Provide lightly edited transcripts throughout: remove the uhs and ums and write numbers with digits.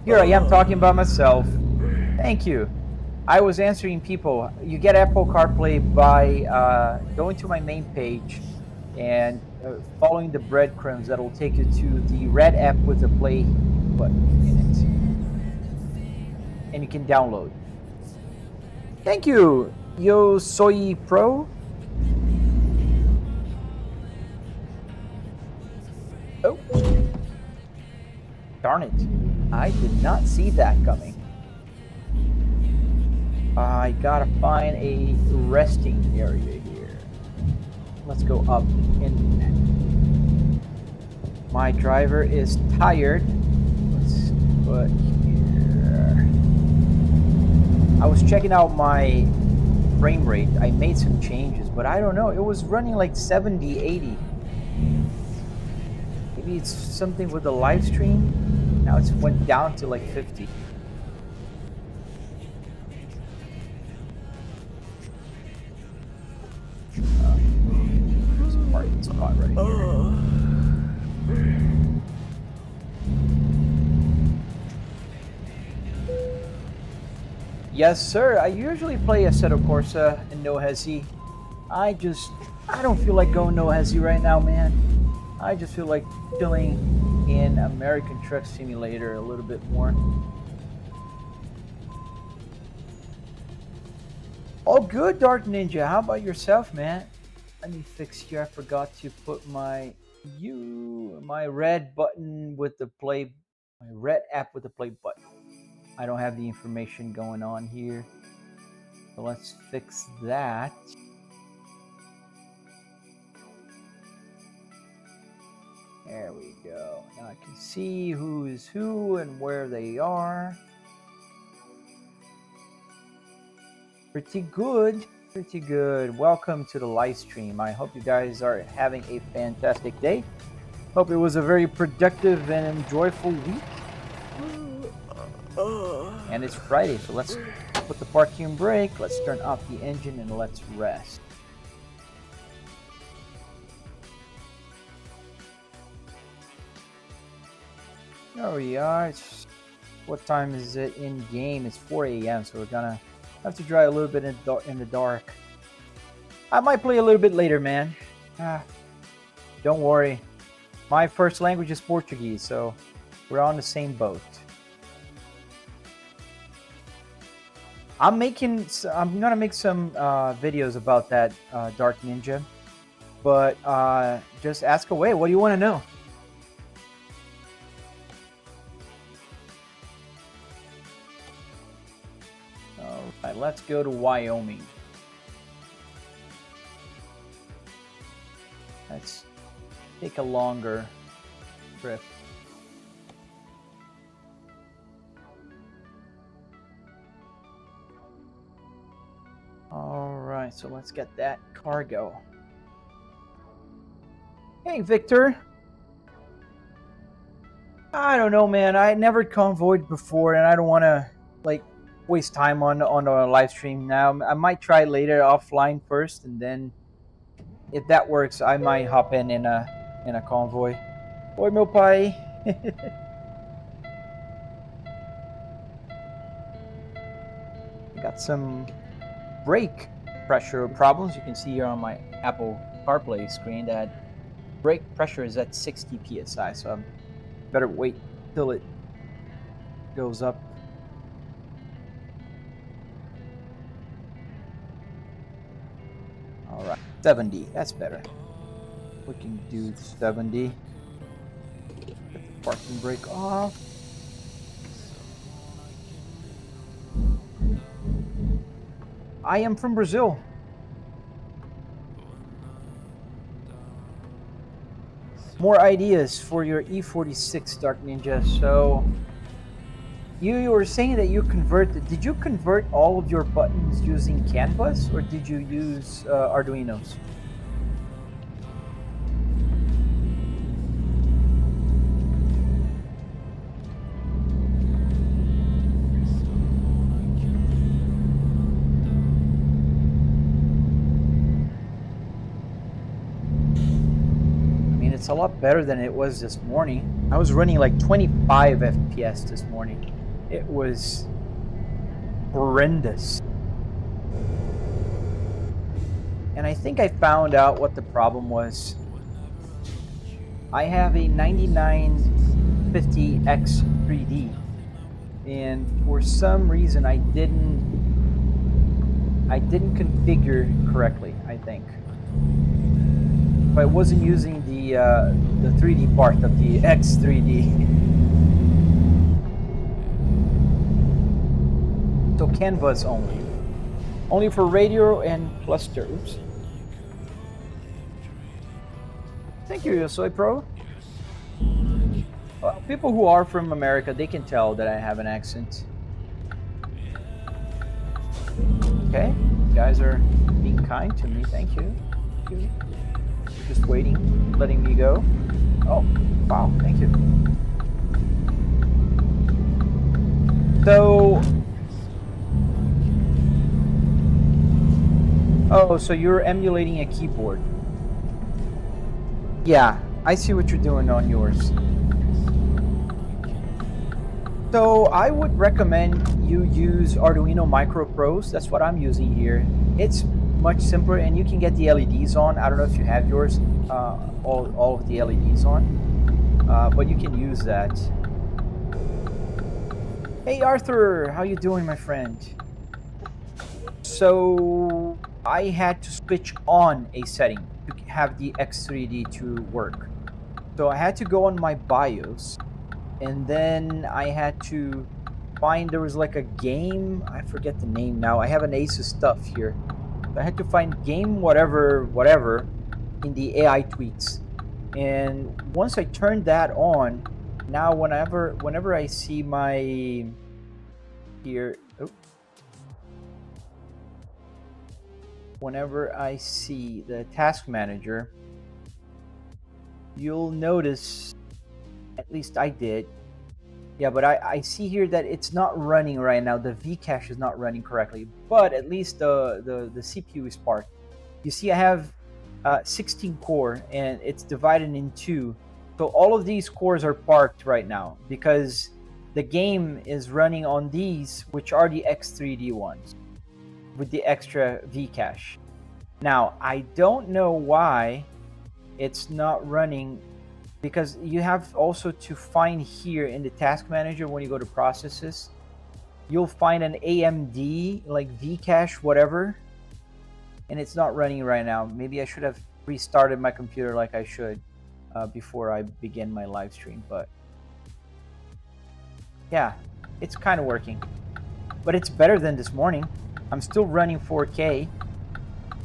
Here I am talking about myself. Thank you. I was answering people. You get Apple CarPlay by going to my main page and following the breadcrumbs that'll take you to the red app with the play button in it. And you can download. Thank you, Yo Soy Pro. Oh, darn it. I did not see that coming. I gotta find a resting area here. Let's go up in. My driver is tired. Let's put here. I was checking out my frame rate. I made some changes, but I don't know. It was running like 70, 80. Maybe it's something with the live stream. Now it's went down to like 50. There's a parking spot right here. Yes, sir. I usually play Assetto Corsa and No Hesi. I don't feel like going No Hesi right now, man. I just feel like chilling in American Truck Simulator a little bit more. Oh, good, Dark Ninja. How about yourself, man? Let me fix here. I forgot to put my red button with the play, my red app with the play button. I don't have the information going on here. So let's fix that. There we go. Now I can see who is who and where they are. Pretty good. Pretty good. Welcome to the live stream. I hope you guys are having a fantastic day. Hope it was a very productive and enjoyable week. And it's Friday, so let's put the parking brake. Let's turn off the engine and let's rest. There we are. What time is it in game? It's 4 a.m. So we're gonna have to drive a little bit in the dark. I might play a little bit later, man. Don't worry. My first language is Portuguese, so we're on the same boat. I'm gonna make some videos about that, Dark Ninja. But just ask away. What do you want to know? Alright, let's go to Wyoming. Let's take a longer trip. Alright, so let's get that cargo. Hey, Victor. I don't know, man. I never convoyed before, and I don't want to waste time on a live stream now. I might try later offline first, and then if that works, I might hop in a convoy. Oi, meu pai. Got some brake pressure problems. You can see here on my Apple CarPlay screen that brake pressure is at 60 psi, so I better wait till it goes up. Alright, 70, that's better. We can do 70. Get the parking brake off. I am from Brazil. More ideas for your E46, Dark Ninja. So, you were saying that you converted. Did you convert all of your buttons using Canvas, or did you use Arduinos? It's a lot better than it was this morning. I was running like 25 FPS this morning. It was horrendous. And I think I found out what the problem was. I have a 9950X 3D, and for some reason I didn't configure correctly, I think. But I wasn't using the 3D part of the X3D. So canvas only. Only for radio and cluster. Oops. Thank you, Yosoy Pro. People who are from America, they can tell that I have an accent. Okay, you guys are being kind to me. Thank you. Thank you. Just waiting, letting me go. Oh, wow, thank you. So, oh, so you're emulating a keyboard. Yeah, I see what you're doing on yours. So I would recommend you use Arduino Micro Pros. That's what I'm using here. It's much simpler, and you can get the LEDs on. I don't know if you have yours, all of the LEDs on, but you can use that. Hey Arthur, how you doing, my friend? So I had to switch on a setting to have the X3D to work. So I had to go on my BIOS, and then I had to find, there was like a game, I forget the name now. I have an Asus stuff here. So I had to find game whatever in the AI tweaks. And once I turned that on, now whenever I see my here, whenever I see the task manager, you'll notice, at least I did, yeah, but I see here that it's not running right now. The Vcache is not running correctly, but at least the CPU is parked. You see I have 16 core, and it's divided in two. So all of these cores are parked right now because the game is running on these, which are the X3D ones with the extra Vcache. Now, I don't know why it's not running, because you have also to find here in the task manager, when you go to processes, you'll find an AMD like Vcache whatever, and it's not running right now. Maybe I should have restarted my computer like I should before I begin my live stream, but yeah, it's kind of working, but it's better than this morning. I'm still running 4K,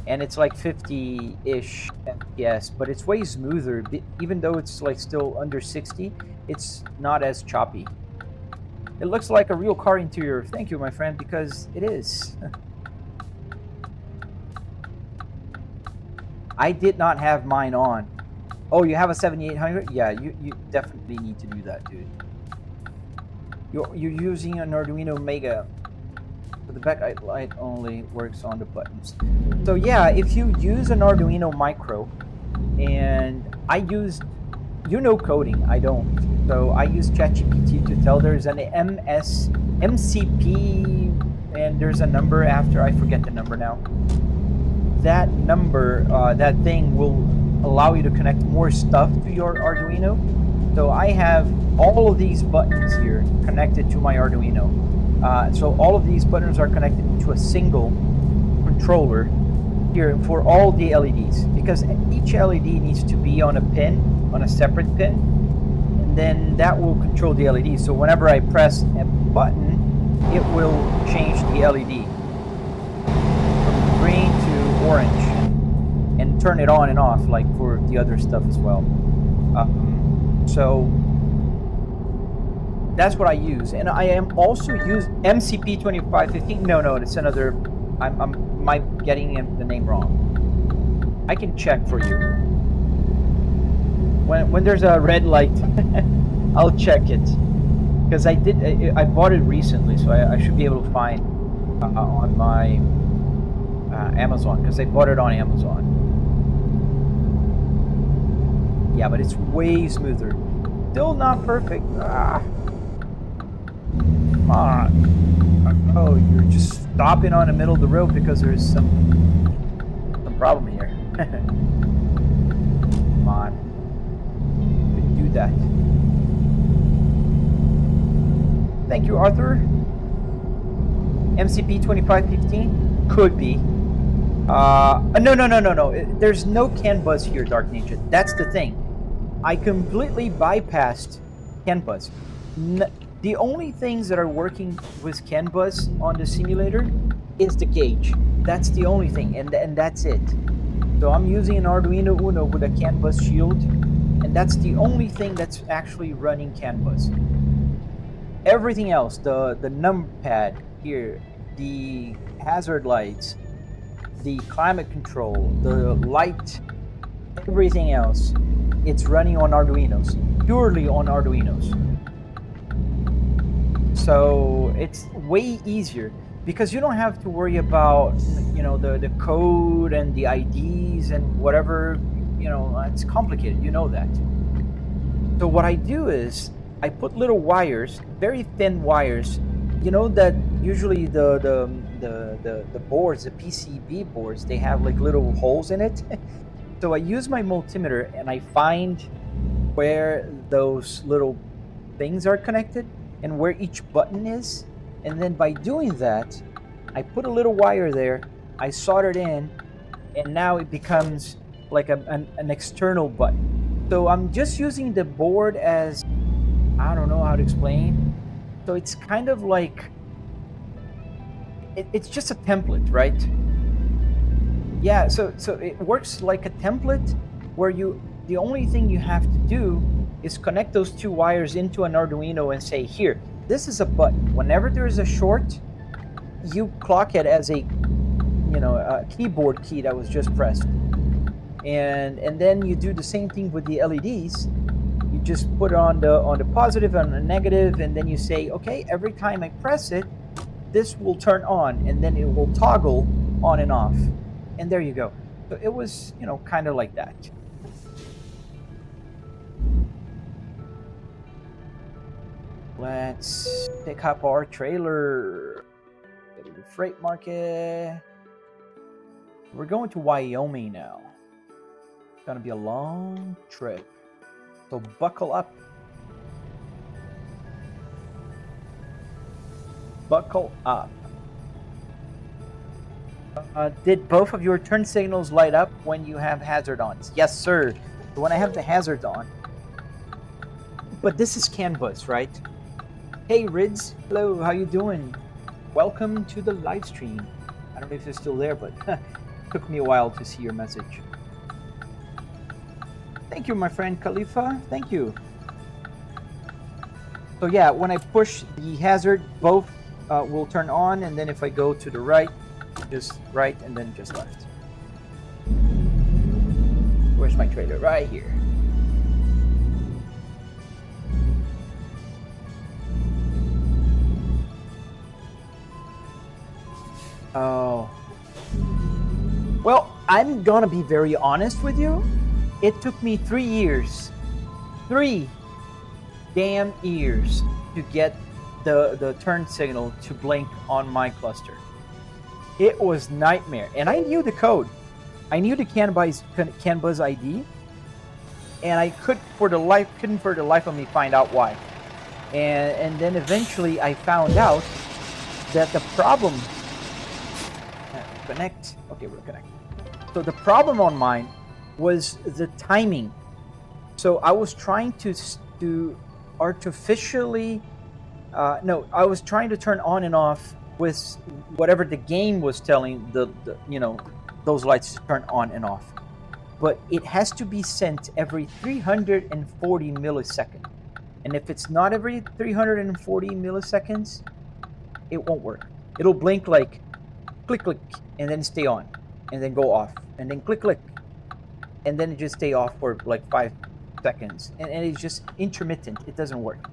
and it's like 50-ish FPS, but it's way smoother. Even though it's like still under 60, it's not as choppy. It looks like a real car interior. Thank you, my friend, because it is. I did not have mine on. Oh, you have a 7800? Yeah, you definitely need to do that, dude. You're using an Arduino Mega. The backlight only works on the buttons. So yeah, if you use an Arduino Micro, and I use, coding, I don't. So I use ChatGPT to tell there's an MCP, and there's a number after, I forget the number now. That number, that thing will allow you to connect more stuff to your Arduino. So I have all of these buttons here connected to my Arduino. So all of these buttons are connected to a single controller here for all the LEDs, because each LED needs to be on a pin, on a separate pin, and then that will control the LED. So whenever I press a button, it will change the LED from green to orange and turn it on and off like for the other stuff as well. So that's what I use, and I am also use MCP 2515. No, it's another. I'm getting the name wrong. I can check for you. When there's a red light, I'll check it, because I bought it recently, so I should be able to find on my Amazon, because I bought it on Amazon. Yeah, but it's way smoother. Still not perfect. Come on. Oh, you're just stopping on the middle of the road because there's some problem here. Come on. Do that. Thank you, Arthur. MCP 2515 could be. No. There's no CAN bus here, Dark Ninja. That's the thing. I completely bypassed CAN bus. The only things that are working with CAN bus on the simulator is the gauge. That's the only thing, and that's it. So I'm using an Arduino Uno with a CAN bus shield, and that's the only thing that's actually running CAN bus. Everything else, the numpad here, the hazard lights, the climate control, the light, everything else, it's running on Arduinos, purely on Arduinos. So it's way easier because you don't have to worry about, you know, the code and the IDs and whatever, you know, it's complicated, you know that. So what I do is I put little wires, very thin wires, you know, that usually the boards, the PCB boards, they have like little holes in it. So I use my multimeter and I find where those little things are connected and where each button is. And then by doing that, I put a little wire there, I solder it in, and now it becomes like an external button. So I'm just using the board as, I don't know how to explain. So it's kind of like, it's just a template, right? Yeah, so it works like a template where the only thing you have to do is connect those two wires into an Arduino and say, here, this is a button. Whenever there is a short, you clock it as a, you know, a keyboard key that was just pressed. And then you do the same thing with the LEDs. You just put it on the positive and the negative, and then you say, okay, every time I press it, this will turn on, and then it will toggle on and off. And there you go. So it was, you know, kind of like that. Let's pick up our trailer. Go to the freight market. We're going to Wyoming now. It's gonna be a long trip. So buckle up. Buckle up. Did both of your turn signals light up when you have hazard on? Yes, sir. When I have the hazards on. But this is CAN bus, right? Hey, Rids. Hello, how you doing? Welcome to the live stream. I don't know if you're still there, but it took me a while to see your message. Thank you, my friend Khalifa. Thank you. So yeah, when I push the hazard, both will turn on, and then if I go to the right, just right, and then just left. Where's my trailer? Right here. Oh. Well, I'm gonna be very honest with you. It took me 3 years. 3 damn years to get the turn signal to blink on my cluster. It was nightmare, and I knew the code. I knew the CAN bus ID, and I couldn't for the life of me find out why. And then eventually I found out that the problem. Connect. Okay, we're connected. So the problem on mine was the timing. So I was trying to artificially. I was trying to turn on and off with whatever the game was telling the you know, those lights to turn on and off. But it has to be sent every 340 milliseconds. And if it's not every 340 milliseconds, it won't work. It'll blink like click, click, and then stay on, and then go off, and then click, click, and then it just stay off for like 5 seconds. And it's just intermittent. It doesn't work.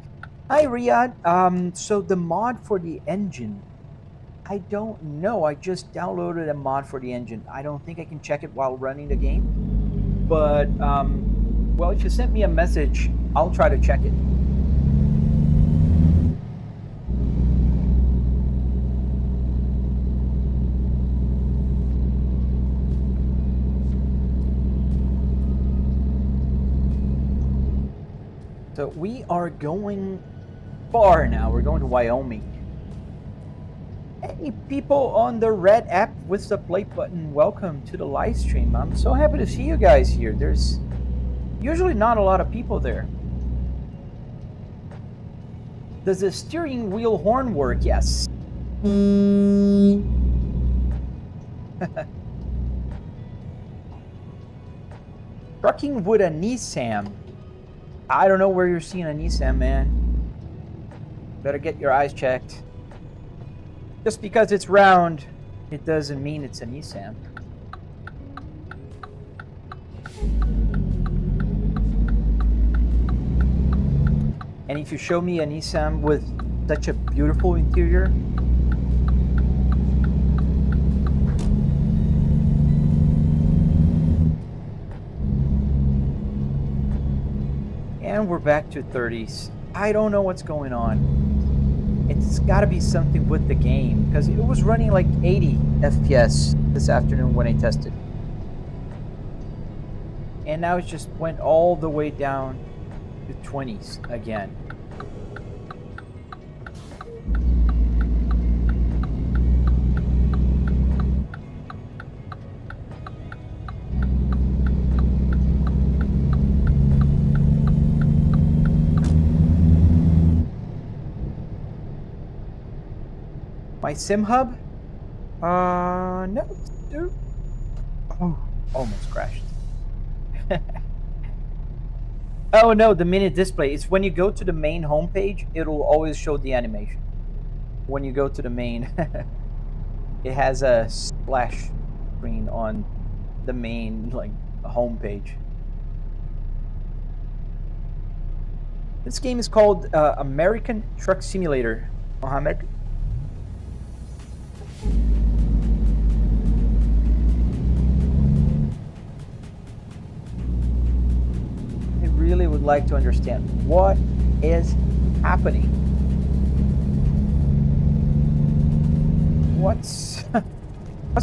Hi, Riyadh. So the mod for the engine, I don't know. I just downloaded a mod for the engine. I don't think I can check it while running the game. But, well, if you sent me a message, I'll try to check it. So we are going far now. We're going to Wyoming. Hey, people on the red app with the play button, welcome to the live stream. I'm so happy to see you guys here. There's usually not a lot of people there. Does the steering wheel horn work? Yes. Trucking with a Nissan. I don't know where you're seeing a Nissan, man. Better get your eyes checked. Just because it's round, it doesn't mean it's a Nissan. And if you show me a Nissan with such a beautiful interior, and we're back to 30s. I don't know what's going on. It's got to be something with the game, because it was running like 80 FPS this afternoon when I tested. And now it just went all the way down to 20s again. My sim hub? No. Dude. Oh, almost crashed. Oh no, the minute display. It's when you go to the main homepage, it'll always show the animation. When you go to the main, it has a splash screen on the main, like, homepage. This game is called American Truck Simulator, Mohammed. Really would like to understand what is happening. What's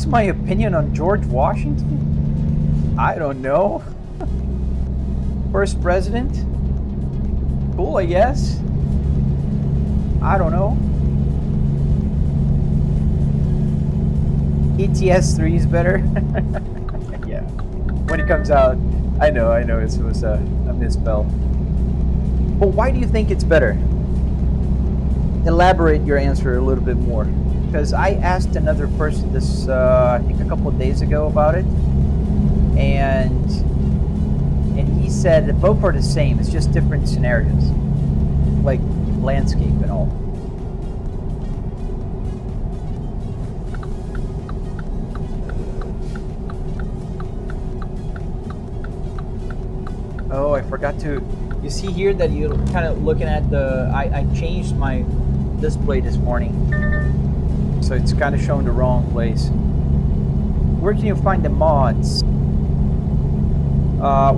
my opinion on George Washington? I don't know. First president? Cool, I guess. I don't know. ETS 3 is better. Yeah. When it comes out, I know, it was a misspell. But why do you think it's better? Elaborate your answer a little bit more. Because I asked another person this, I think a couple of days ago about it. And he said that both are the same, it's just different scenarios. Like landscape and all. Oh, I forgot to. You see here that you're kind of looking at the. I changed my display this morning, so it's kind of showing the wrong place. Where can you find the mods?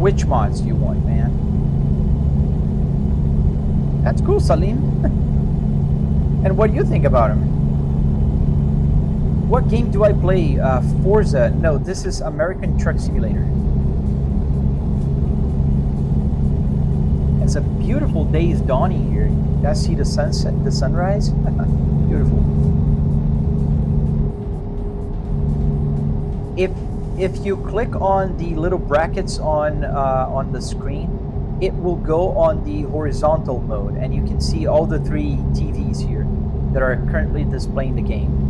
Which mods do you want, man? That's cool, Salim. And what do you think about him? What game do I play? Forza? No, this is American Truck Simulator. It's a beautiful day is dawning here. You guys see the sunset, the sunrise? Beautiful. If you click on the little brackets on the screen, it will go on the horizontal mode, and you can see all the 3 TVs here that are currently displaying the game.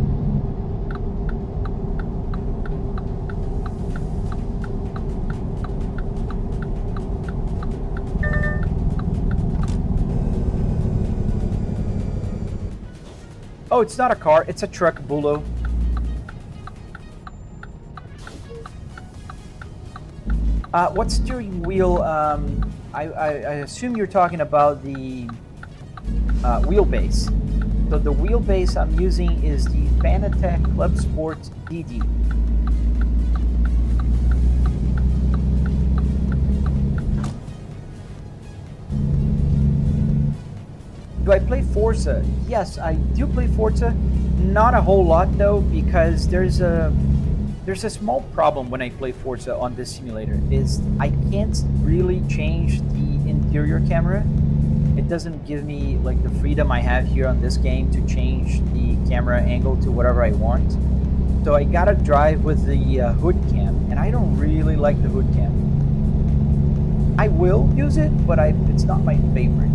Oh, it's not a car, it's a truck, Bulo. What steering wheel? I assume you're talking about the wheelbase. So the wheelbase I'm using is the Fanatec Club Sports DD. Do I play Forza? Yes, I do play Forza. Not a whole lot though, because there's a small problem when I play Forza on this simulator. Is I can't really change the interior camera it doesn't give me like the freedom I have here on this game to change the camera angle to whatever I want. So I gotta drive with the hood cam, and I don't really like the hood cam. I will use it, but it's not my favorite.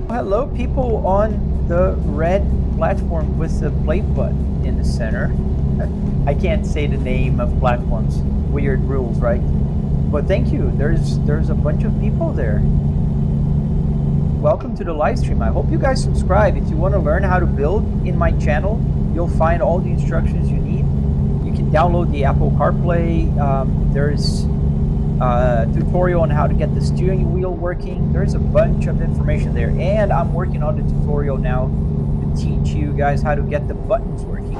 Hello, people on the red platform with the play button in the center. I can't say the name of platforms. Weird rules, right? But thank you. There's a bunch of people there. Welcome to the live stream. I hope you guys subscribe. If you want to learn how to build in my channel, you'll find all the instructions you need. You can download the Apple CarPlay. There's a tutorial on how to get the steering wheel working. There's a bunch of information there. And I'm working on the tutorial now to teach you guys how to get the buttons working.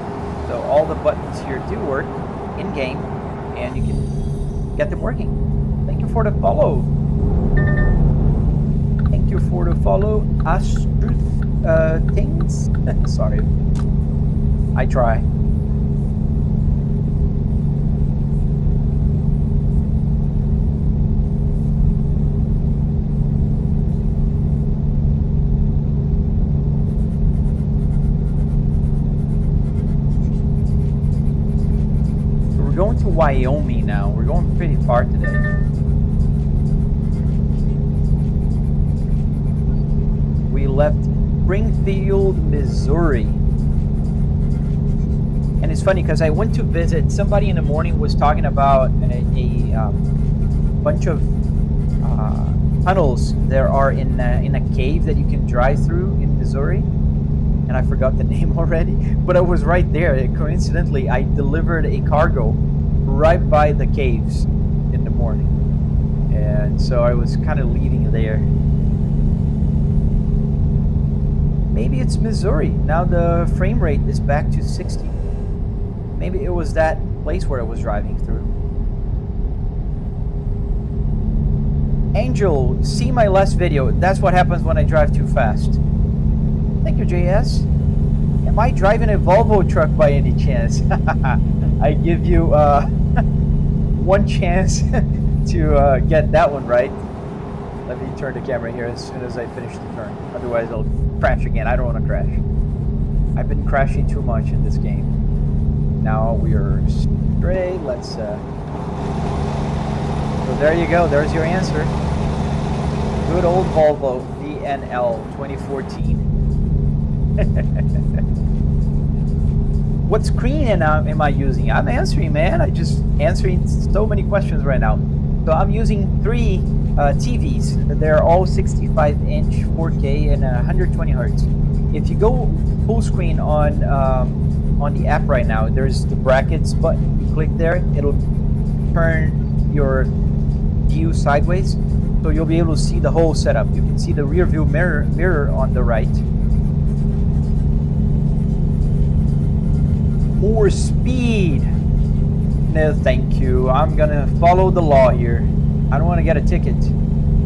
So all the buttons here do work in-game, and you can get them working. Thank you for the follow. Thank you for the follow, Astruth things. Sorry, I try. We're going to Wyoming now. We're going pretty far today. We left Springfield, Missouri. And it's funny because I went to visit, somebody in the morning was talking about a bunch of tunnels there are in a cave that you can drive through in Missouri. And I forgot the name already, but I was right there. Coincidentally, I delivered a cargo right by the caves in the morning. And so I was kind of leaving there. Maybe it's Missouri. Now the frame rate is back to 60. Maybe it was that place where I was driving through. Angel, see my last video. That's what happens when I drive too fast. Thank you, JS. Am I driving a Volvo truck by any chance? I give you one chance to get that one right. Let me turn the camera here as soon as I finish the turn. Otherwise, I'll crash again. I don't want to crash. I've been crashing too much in this game. Now we are straight. Let's. So there you go. There's your answer. Good old Volvo VNL 2014. What screen am I using? I'm answering, man. I just answering so many questions right now. So I'm using 3 TVs. They're all 65-inch 4K and 120 hertz. If you go full screen on the app right now, there's the brackets button. You click there, it'll turn your view sideways, so you'll be able to see the whole setup. You can see the rear view mirror on the right. More speed. No, thank you. I'm gonna follow the law here. I don't want to get a ticket.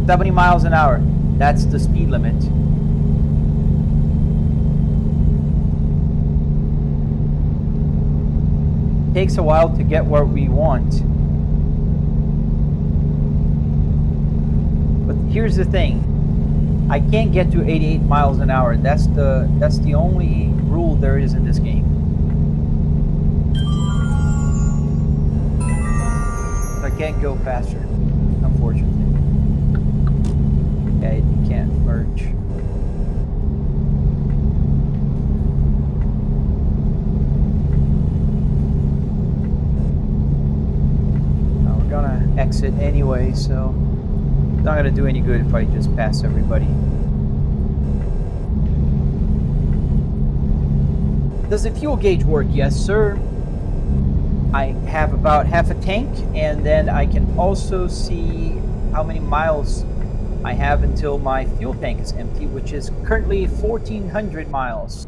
70 miles an hour. That's the speed limit. Takes a while to get where we want. But here's the thing. I can't get to 88 miles an hour. That's the only rule there is in this game. I can't go faster, unfortunately. Okay, you can't merge. Now we're gonna exit anyway, so it's not gonna do any good if I just pass everybody. Does the fuel gauge work? Yes, sir. I have about half a tank, and then I can also see how many miles I have until my fuel tank is empty, which is currently 1,400 miles.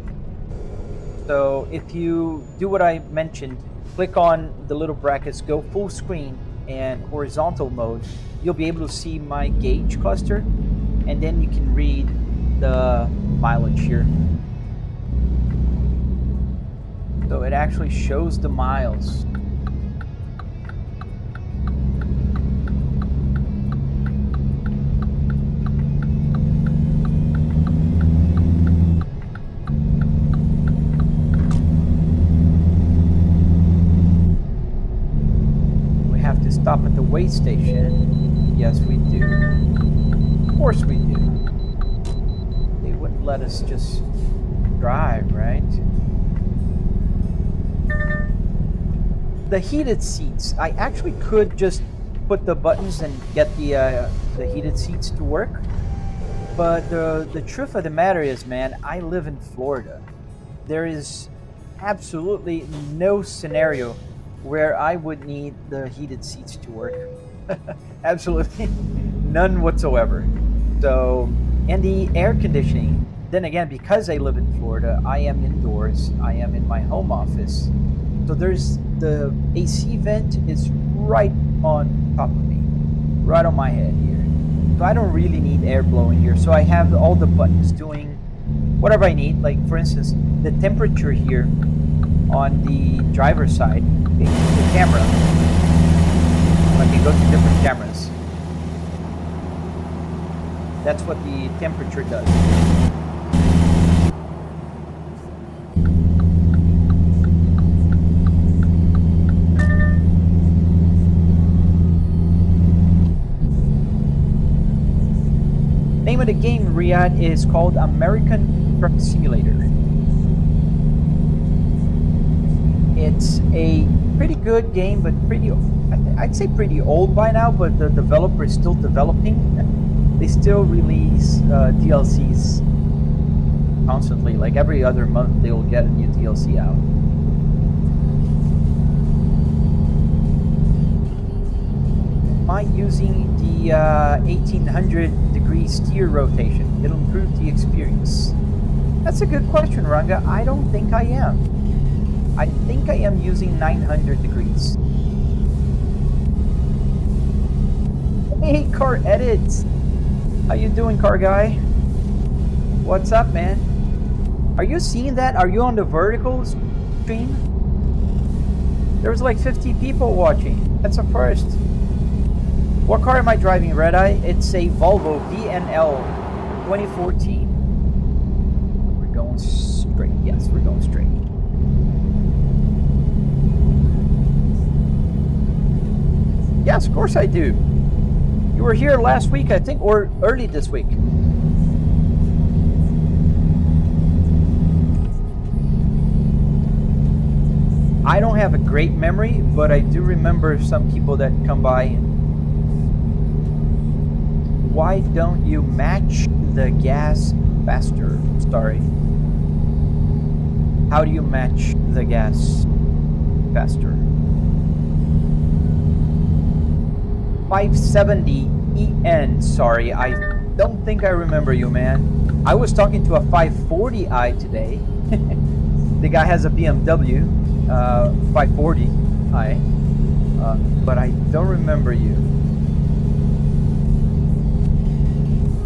So if you do what I mentioned, click on the little brackets, go full screen and horizontal mode, you'll be able to see my gauge cluster, and then you can read the mileage here. So it actually shows the miles. stop at the weigh station? Yes, we do. Of course we do. They wouldn't let us just drive, right? The heated seats. I actually could just put the buttons and get the heated seats to work. But the truth of the matter is, man, I live in Florida. There is absolutely no scenario where I would need the heated seats to work. Absolutely none whatsoever. So, and the air conditioning, then again, because I live in Florida, I am indoors. I am in my home office. So there's the AC vent is right on top of me, right on my head here. So I don't really need air blowing here. So I have all the buttons doing whatever I need. Like for instance, the temperature here on the driver's side, the camera. I can go to different cameras. That's what the temperature does. Name of the game, Riyadh, is called American Truck Simulator. It's a pretty good game, but I'd say pretty old by now, but the developer is still developing. They still release DLCs constantly. Like every other month, they will get a new DLC out. Am I using the 1800 degree steer rotation? It'll improve the experience. That's a good question, Ranga. I don't think I am. I think I am using 900 degrees. Hey, Car Edits. How you doing, car guy? What's up, man? Are you seeing that? Are you on the vertical stream? There's like 50 people watching. That's a first. What car am I driving, Red Eye? It's a Volvo VNL 2014. We're going straight. Yes, we're going straight. Yes, of course I do. You were here last week, I think, or early this week. I don't have a great memory, but I do remember some people that come by. Why don't you match the gas faster? Sorry. How do you match the gas faster? 570 EN. Sorry, I don't think I remember you, man. I was talking to a 540i today. The guy has a BMW 540i, but I don't remember you.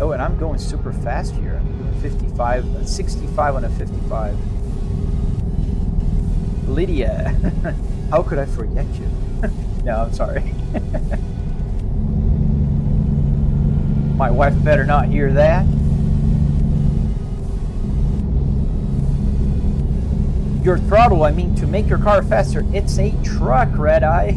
Oh, and I'm going super fast here. I'm doing 65 on a 55. Lydia, how could I forget you? No, I'm sorry. My wife better not hear that. Your throttle, I mean, to make your car faster. It's a truck, Red Eye.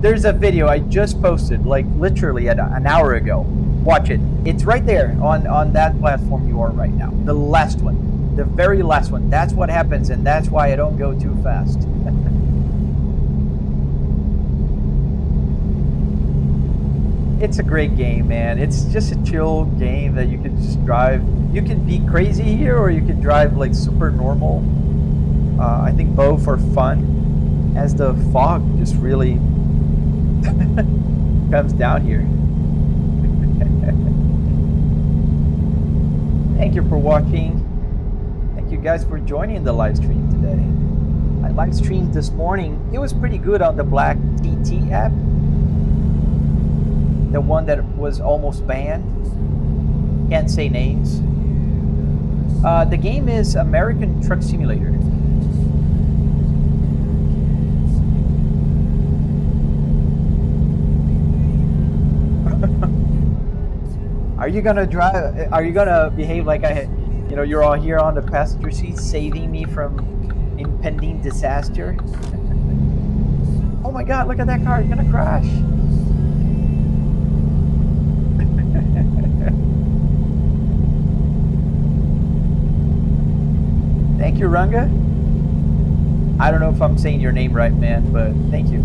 There's a video I just posted, like literally an hour ago. Watch it. It's right there on that platform you are right now. The last one. The very last one. That's what happens, and that's why I don't go too fast. It's a great game, man. It's just a chill game that you can just drive. You can be crazy here, or you can drive like super normal. I think both are fun, as the fog just really comes down here. Thank you for watching. Thank you guys for joining the live stream today. I live streamed this morning. It was pretty good on the Black TT app. The one that was almost banned. Can't say names. The game is American Truck Simulator. Are you gonna drive? Are you gonna behave like you're all here on the passenger seat, saving me from impending disaster? Oh my god, look at that car, it's gonna crash. Thank you, Runga. I don't know if I'm saying your name right, man, but thank you.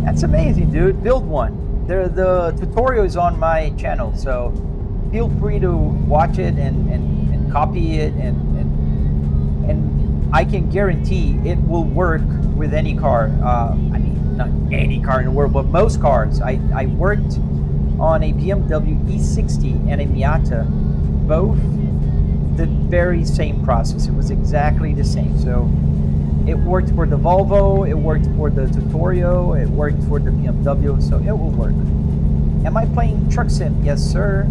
That's amazing, dude. Build one. The tutorial is on my channel, so feel free to watch it and copy it, and I can guarantee it will work with any car. I mean, not any car in the world, but most cars. I worked on a BMW E60 and a Miata, both the very same process. It was exactly the same. So it worked for the Volvo, it worked for the tutorial, it worked for the BMW, so it will work. Am I playing Truck Sim? Yes, sir.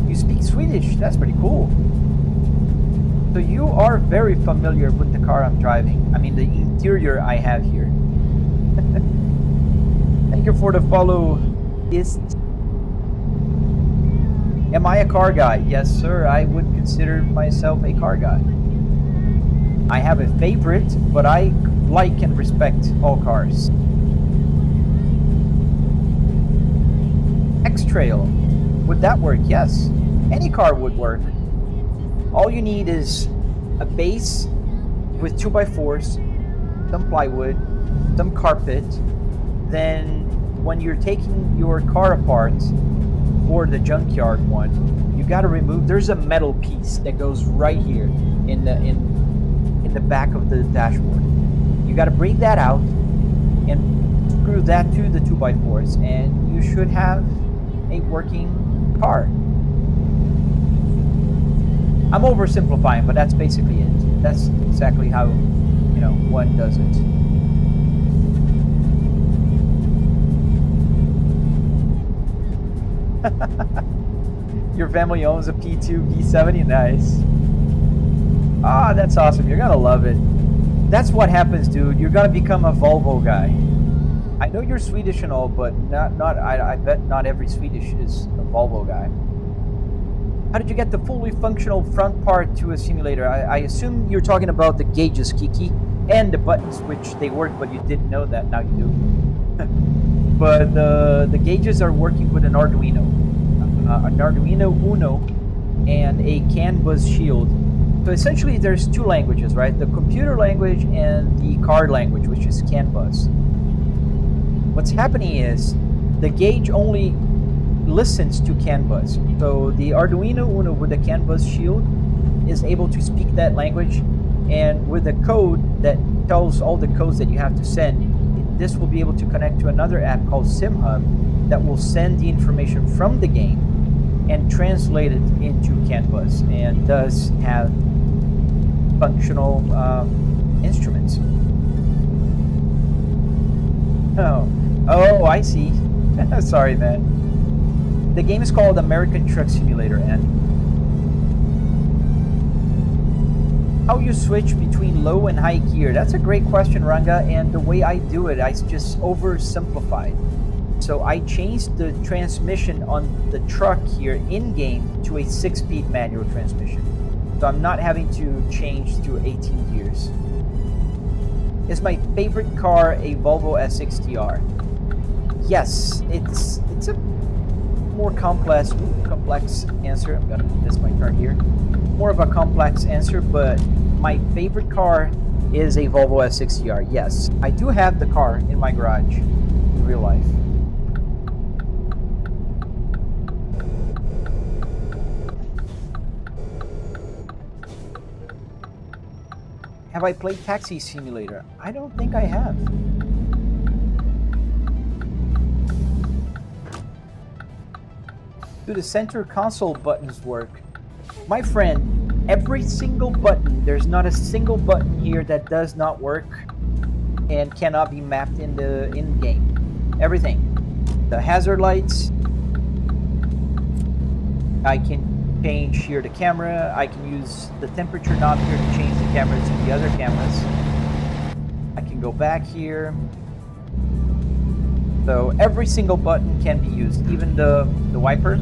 You speak Swedish? That's pretty cool. So you are very familiar with the car I'm driving. I mean, the interior I have here. Thank you for the follow. Am I a car guy? Yes, sir. I would consider myself a car guy. I have a favorite, but I like and respect all cars. X-Trail. Would that work? Yes. Any car would work. All you need is a base with 2x4s, some plywood, some carpet. Then when you're taking your car apart, or the Junkyard one, you got to remove, there's a metal piece that goes right here in the back of the dashboard. You got to bring that out and screw that to the 2x4s, and you should have a working car. I'm oversimplifying, but that's basically it. That's exactly how, you know, one does it. Your family owns a P2 V70? Nice. Ah, that's awesome. You're gonna love it. That's what happens, dude. You're gonna become a Volvo guy. I know you're Swedish and all, but I bet not every Swedish is a Volvo guy. How did you get the fully functional front part to a simulator? I assume you're talking about the gauges, Kiki, and the buttons, which they work, but you didn't know that. Now you do. But the gauges are working with an Arduino Uno, and a CAN bus shield. So essentially, there's two languages, right? The computer language and the car language, which is CAN bus. What's happening is the gauge only listens to CAN bus. So the Arduino Uno with the CAN bus shield is able to speak that language, and with a code that tells all the codes that you have to send, this will be able to connect to another app called SimHub that will send the information from the game and translate it into CAN bus, and does have functional instruments. Oh, I see. Sorry, man. The game is called American Truck Simulator, and how you switch between low and high gear? That's a great question, Ranga, and the way I do it, I just oversimplified. So I changed the transmission on the truck here in-game to a 6-speed manual transmission. So I'm not having to change to 18 gears. Is my favorite car a Volvo S60R? Yes, it's a more complex answer. I'm gonna miss my turn here. More of a complex answer, but my favorite car is a Volvo S60R. Yes, I do have the car in my garage in real life. Have I played Taxi Simulator? I don't think I have. Do the center console buttons work? My friend, every single button, there's not a single button here that does not work and cannot be mapped in the in-game. Everything. The hazard lights, I can change here the camera, I can use the temperature knob here to change the cameras to the other cameras. I can go back here. So every single button can be used, even the wiper.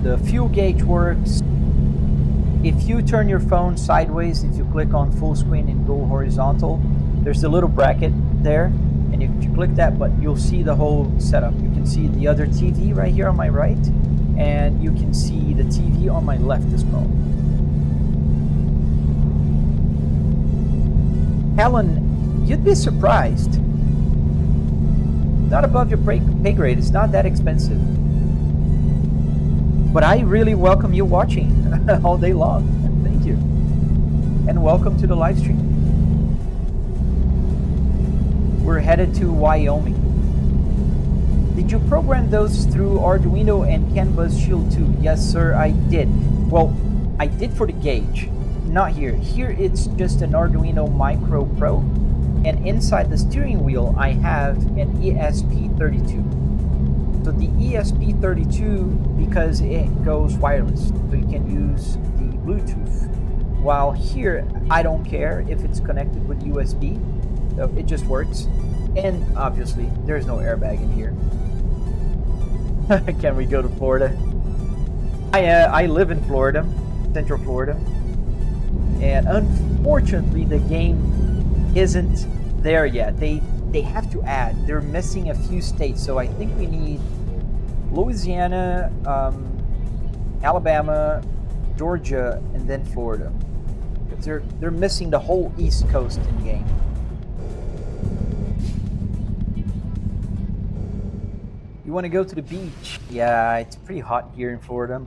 The fuel gauge works. If you turn your phone sideways, if you click on full screen and go horizontal, there's a little bracket there. And if you click that button, you'll see the whole setup. You can see the other TV right here on my right, and you can see the TV on my left as well. Helen, you'd be surprised. Not above your pay grade. It's not that expensive. But I really welcome you watching all day long. Thank you. And welcome to the live stream. We're headed to Wyoming. Did you program those through Arduino and CAN bus Shield 2? Yes, sir, I did. Well, I did for the gauge. Not here. Here it's just an Arduino Micro Pro. And inside the steering wheel, I have an ESP32. So the ESP32, because it goes wireless, so you can use the Bluetooth. While here, I don't care if it's connected with USB, so it just works. And obviously, there's no airbag in here. Can we go to Florida? I live in Florida, Central Florida, and unfortunately, the game isn't there yet. They have to add. They're missing a few states, so I think we need Louisiana, Alabama, Georgia, and then Florida. Because they're missing the whole East Coast in game. You want to go to the beach? Yeah, it's pretty hot here in Florida.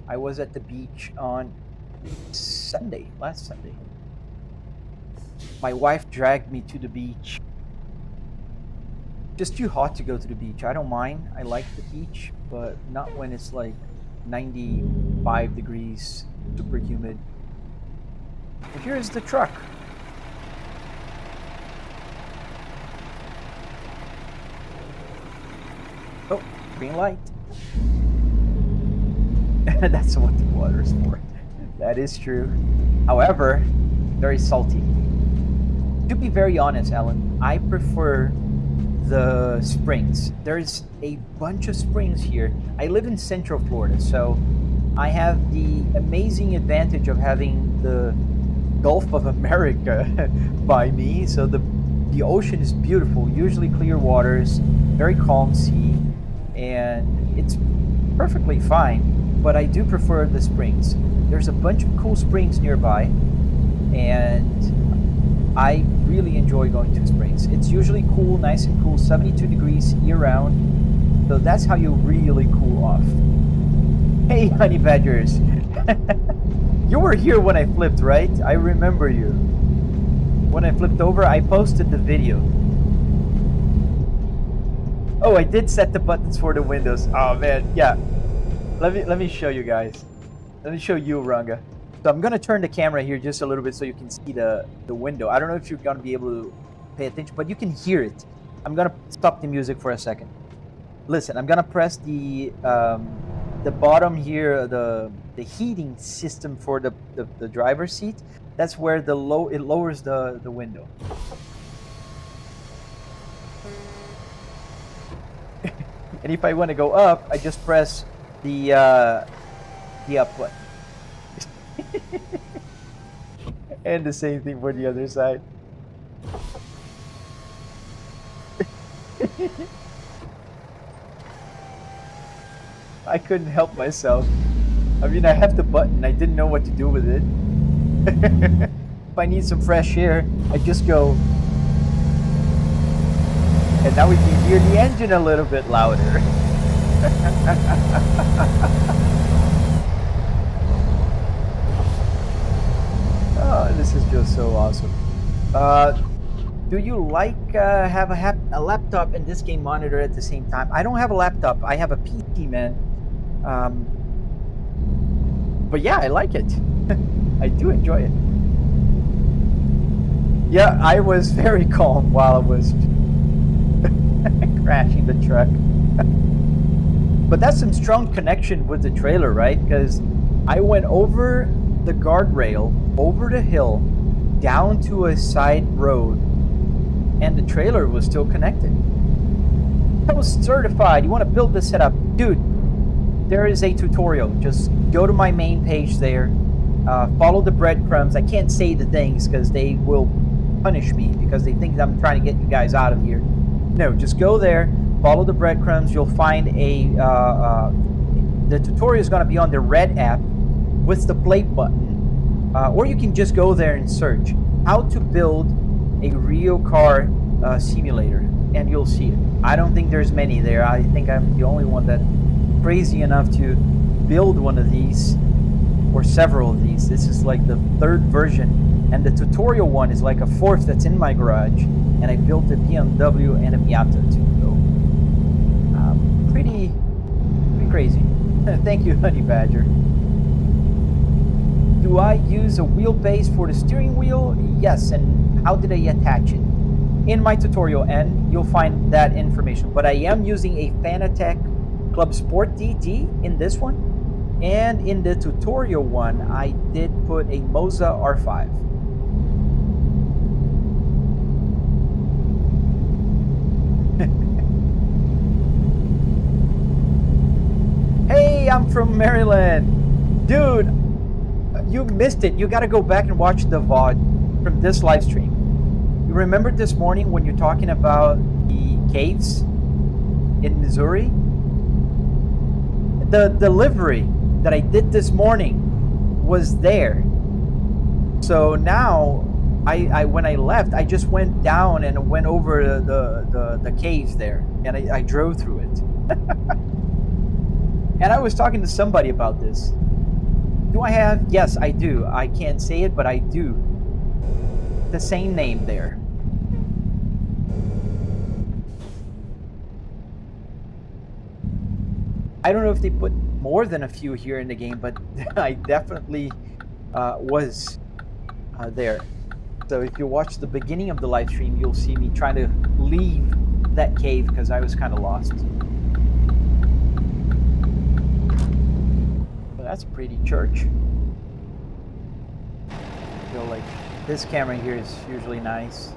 I was at the beach on last Sunday. My wife dragged me to the beach. Just too hot to go to the beach. I don't mind. I like the beach, but not when it's like 95 degrees, super humid. But here's the truck. Oh, green light. That's what the water is for. That is true. However, very salty. To be very honest, Alan, I prefer the springs. There's a bunch of springs here. I live in Central Florida, so I have the amazing advantage of having the Gulf of America by me. So the ocean is beautiful, usually clear waters, very calm sea, and it's perfectly fine, but I do prefer the springs. There's a bunch of cool springs nearby, and I really enjoy going to springs. It's usually cool, nice and cool, 72 degrees year-round. So that's how you really cool off. Hey, honey badgers. You were here when I flipped, right? I remember you. When I flipped over, I posted the video. Oh, I did set the buttons for the windows. Oh man, yeah. Let me show you guys. Let me show you, Ranga. So I'm gonna turn the camera here just a little bit so you can see the window. I don't know if you're gonna be able to pay attention, but you can hear it. I'm gonna stop the music for a second. Listen, I'm gonna press the bottom here, the heating system for the driver's seat. That's where it lowers the window. And if I want to go up, I just press the up button. And the same thing for the other side. I couldn't help myself. I mean, I have the button. I didn't know what to do with it. If I need some fresh air, I just go. And now we can hear the engine a little bit louder. Oh, this is just so awesome. Do you like have a laptop and this game monitor at the same time? I don't have a laptop. I have a PC, man. But yeah, I like it. I do enjoy it. Yeah, I was very calm while I was crashing the truck. But that's some strong connection with the trailer, right? Because I went over the guardrail, over the hill, down to a side road, and the trailer was still connected. I was certified. You want to build this setup? Dude, there is a tutorial. Just go to my main page there. Follow the breadcrumbs. I can't say the things because they will punish me because they think I'm trying to get you guys out of here. No, just go there, follow the breadcrumbs. You'll find the tutorial is going to be on the red app with the play button, or you can just go there and search how to build a real car simulator, and you'll see it. I don't think there's many there. I think I'm the only one that's crazy enough to build one of these, or several of these. This is like the third version, and the tutorial one is like a fourth that's in my garage, and I built a BMW and a Miata too. So pretty crazy. Thank you, Honey Badger. Do I use a wheelbase for the steering wheel? Yes. And how did I attach it? In my tutorial, and you'll find that information. But I am using a Fanatec Club Sport DD in this one. And in the tutorial one, I did put a Moza R5. Hey, I'm from Maryland. Dude, you missed it. You got to go back and watch the VOD from this live stream. You remember this morning when you're talking about the caves in Missouri? The delivery that I did this morning was there. So now, I when I left, I just went down and went over the caves there, and I drove through it. And I was talking to somebody about this. Do I have? Yes, I do. I can't say it, but I do. The same name there. I don't know if they put more than a few here in the game, but I definitely was there. So if you watch the beginning of the live stream, you'll see me trying to leave that cave because I was kind of lost. Well, that's a pretty church. I feel like this camera here is usually nice.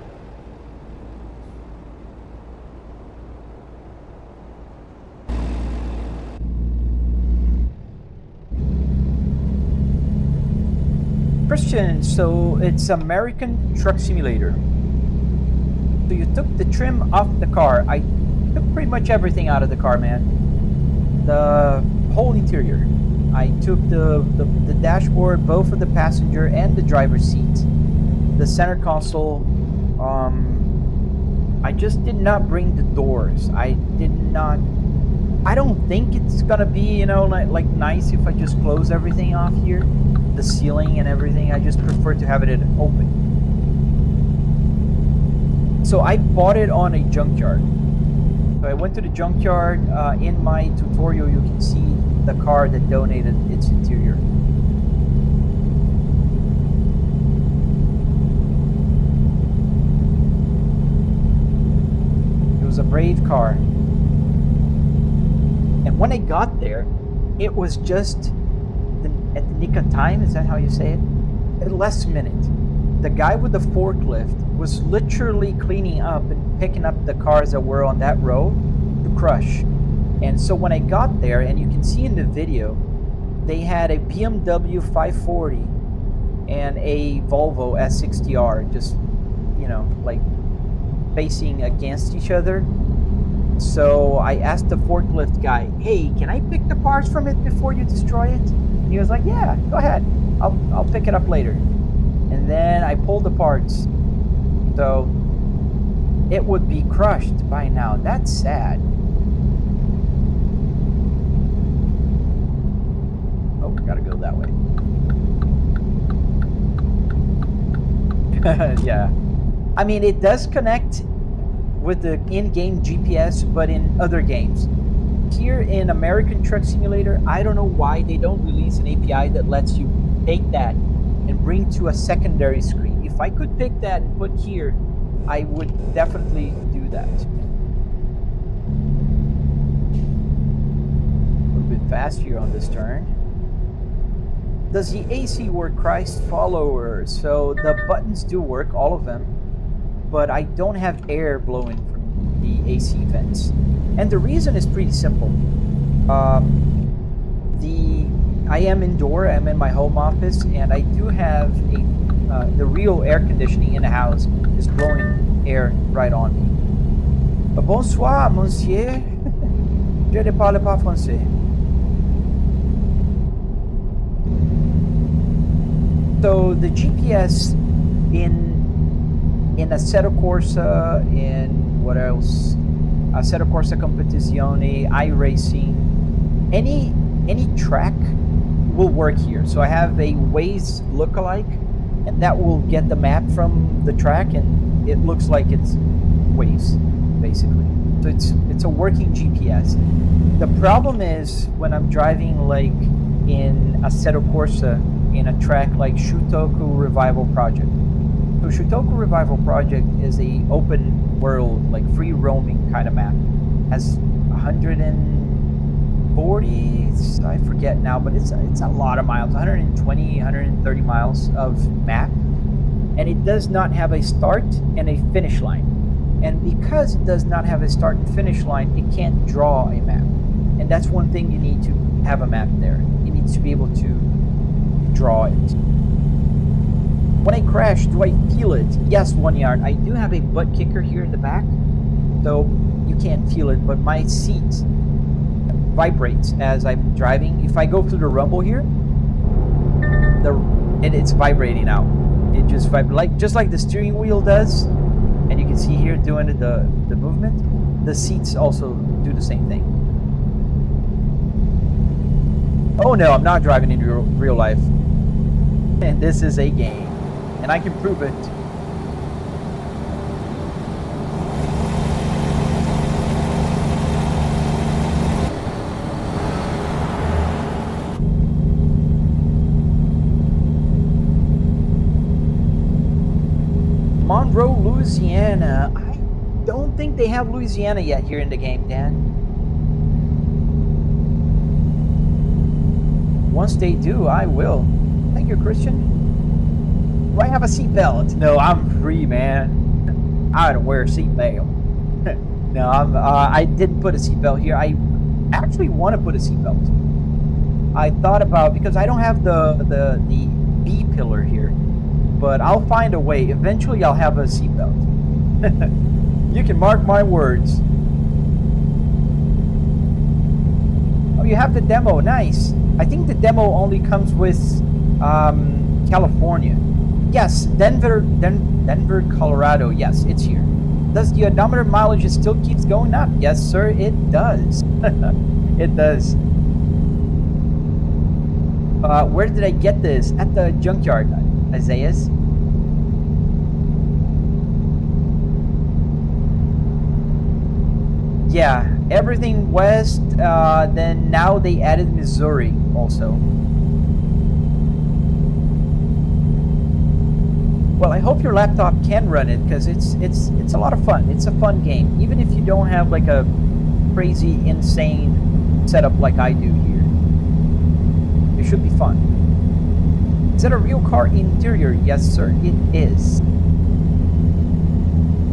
Christian, so it's American Truck Simulator. So you took the trim off the car. I took pretty much everything out of the car, man. The whole interior. I took the dashboard, both of the passenger and the driver's seat. The center console. I just did not bring the doors. I don't think it's gonna be, you know, like nice if I just close everything off here. The ceiling and everything. I just prefer to have it open. So I bought it on a junkyard. So I went to the junkyard. In my tutorial, you can see the car that donated its interior. It was a brave car. And when I got there, it was just at the nick of time, is that how you say it? At the last minute. The guy with the forklift was literally cleaning up and picking up the cars that were on that row to crush. And so when I got there, and you can see in the video, they had a BMW 540 and a Volvo S60R just, you know, like facing against each other. So I asked the forklift guy, hey, can I pick the parts from it before you destroy it? And he was like, yeah, go ahead. I'll pick it up later. And then I pulled the parts. So it would be crushed by now. That's sad. Oh, gotta go that way. Yeah. I mean, it does connect with the in-game GPS, but in other games. Here in American Truck Simulator, I don't know why they don't release an API that lets you take that and bring to a secondary screen. If I could pick that and put here, I would definitely do that. A little bit fast here on this turn. Does the AC work, Christ follower? So the buttons do work, all of them, but I don't have air blowing from the AC vents. And the reason is pretty simple. I am indoor. I'm in my home office, and I do have the real air conditioning in the house is blowing air right on me. Bonsoir, monsieur. Je ne parle pas français. So the GPS in Assetto Corsa, in what else? Assetto Corsa Competizione, iRacing, any track will work here. So I have a Waze lookalike, and that will get the map from the track, and it looks like it's Waze, basically. So it's a working GPS. The problem is when I'm driving like in Assetto Corsa in a track like Shutoku Revival Project. So Shutoku Revival Project is a open world, like free roaming kind of map. Has 140, I forget now, but it's a lot of miles, 120, 130 miles of map. And it does not have a start and a finish line. And because it does not have a start and finish line, it can't draw a map. And that's one thing you need to have a map there. It needs to be able to draw it. When I crash, do I feel it? Yes, Junkyard. I do have a butt kicker here in the back, so you can't feel it, but my seat vibrates as I'm driving. If I go through the rumble here, and it's vibrating out. It just vibrates, just like the steering wheel does, and you can see here doing the movement. The seats also do the same thing. Oh no, I'm not driving in real life. And this is a game. And I can prove it. Monroe, Louisiana. I don't think they have Louisiana yet here in the game, Dan. Once they do, I will. Thank you, Christian. Do I have a seatbelt? No, I'm free, man. I don't wear a seatbelt. No, I didn't put a seatbelt here. I actually want to put a seatbelt. I thought about, because I don't have the B pillar here, but I'll find a way. Eventually, I'll have a seatbelt. You can mark my words. Oh, you have the demo. Nice. I think the demo only comes with California. Yes, Denver, Colorado. Yes, it's here. Does the odometer mileage still keeps going up? Yes, sir, it does. It does. Where did I get this? At the Junkyard, Isaiah's. Yeah, everything west. Then now they added Missouri also. Well, I hope your laptop can run it, because it's a lot of fun. It's a fun game, even if you don't have like a crazy, insane setup like I do here. It should be fun. Is that a real car interior? Yes, sir, it is.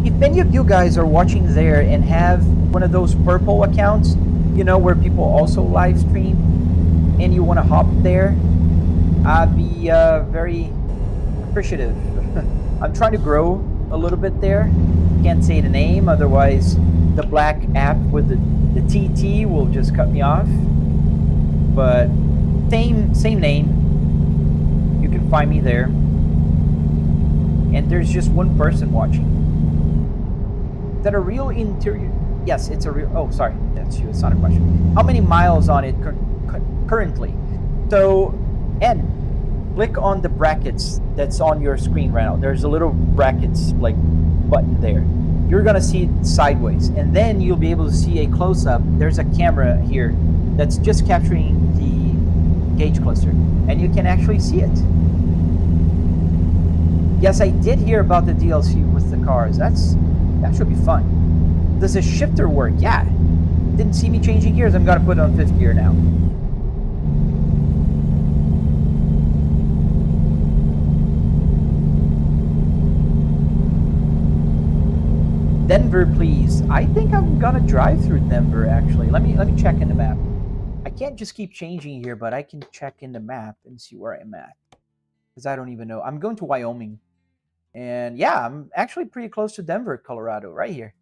If any of you guys are watching there and have one of those purple accounts, you know, where people also live stream, and you want to hop there, I'd be very appreciative. I'm trying to grow a little bit there. Can't say the name, otherwise the black app with the TT will just cut me off. But same name. You can find me there. And there's just one person watching. Is that a real interior? Yes, it's a real. Oh, sorry, that's you. It's not a question. How many miles on it currently? So, N. Click on the brackets that's on your screen right now. There's a little brackets like button there. You're gonna see it sideways, and then you'll be able to see a close-up. There's a camera here that's just capturing the gauge cluster, and you can actually see it. Yes, I did hear about the DLC with the cars. That should be fun. Does the shifter work? Yeah. Didn't see me changing gears. I'm gonna put it on 5th gear now. Denver, please. I think I'm gonna drive through Denver actually. Let me check in the map. I can't just keep changing here, but I can check in the map and see where I'm at. Because I don't even know. I'm going to Wyoming. And yeah, I'm actually pretty close to Denver, Colorado, right here.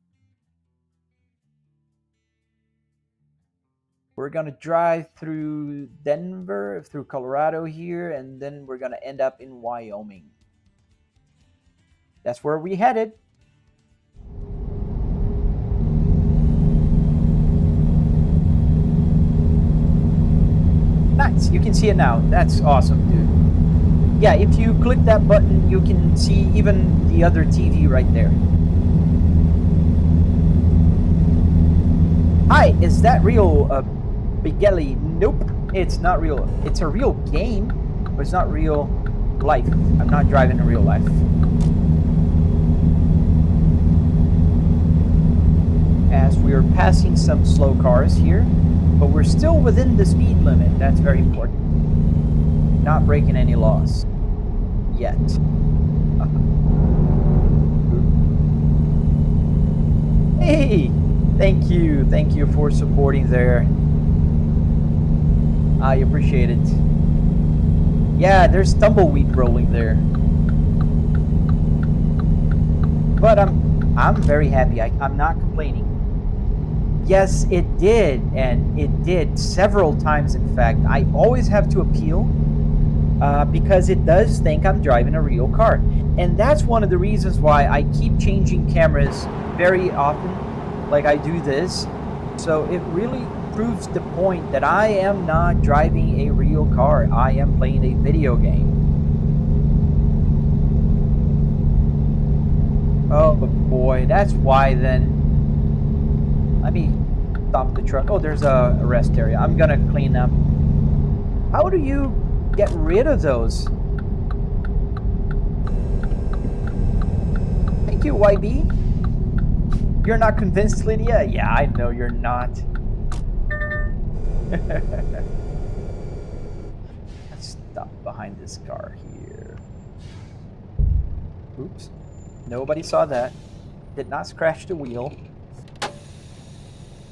We're going to drive through Denver, through Colorado here, and then we're going to end up in Wyoming. That's where we headed. Nice. You can see it now. That's awesome, dude. Yeah, if you click that button, you can see even the other TV right there. Hi, is that real, Bigelli? Nope, it's not real. It's a real game, but it's not real life. I'm not driving in real life. As we're passing some slow cars here, but we're still within the speed limit. That's very important. Not breaking any laws yet. Hey, thank you for supporting there. I appreciate it. Yeah, there's tumbleweed rolling there, but I'm very happy. I'm not complaining. Yes, it did, and it did several times. In fact, I always have to appeal because it does think I'm driving a real car, and that's one of the reasons why I keep changing cameras very often, like I do this. So it really proves the point that I am not driving a real car. I am playing a video game. Oh boy, that's why then. Let me stop the truck. Oh, there's a rest area. I'm gonna clean up. How do you get rid of those? Thank you, YB. You're not convinced, Lydia? Yeah, I know you're not. Let's stop behind this car here. Oops. Nobody saw that. Did not scratch the wheel.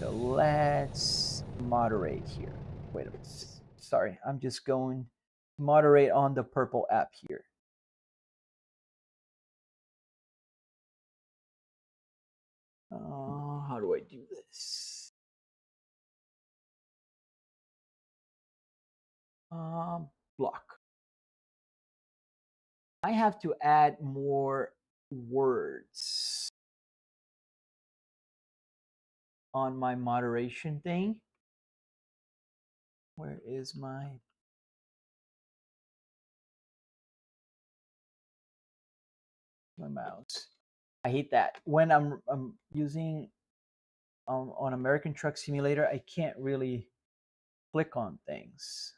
So let's moderate here. Wait a minute. Sorry, I'm just going to moderate on the purple app here. How do I do this? Block. I have to add more words on my moderation thing. Where is my mouse? I hate that. When I'm using on American Truck Simulator, I can't really click on things.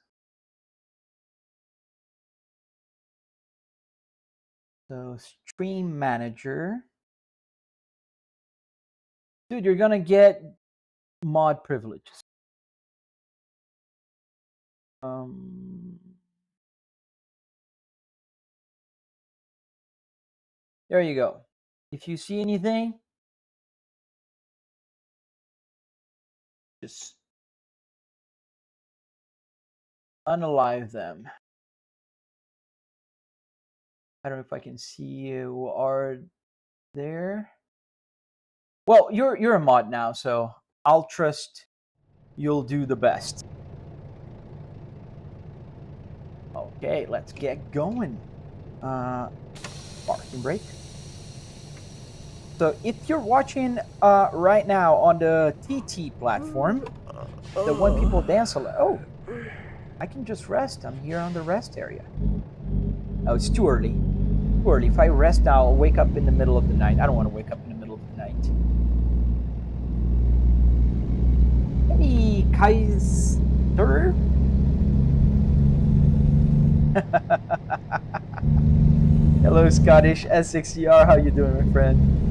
So Stream Manager. Dude, you're gonna get mod privileges. There you go. If you see anything, just unalive them. I don't know if I can see you are there. Well, you're a mod now, so I'll trust you'll do the best. Okay, let's get going. Parking brake. So if you're watching right now on the TT platform, the one people dance a lot. Oh, I can just rest. I'm here on the rest area. Oh, it's too early. Too early. If I rest now, I'll wake up in the middle of the night. I don't want to wake up in the middle of the night. Hey, Kaiser. Hello, Scottish S6CR. How you doing, my friend?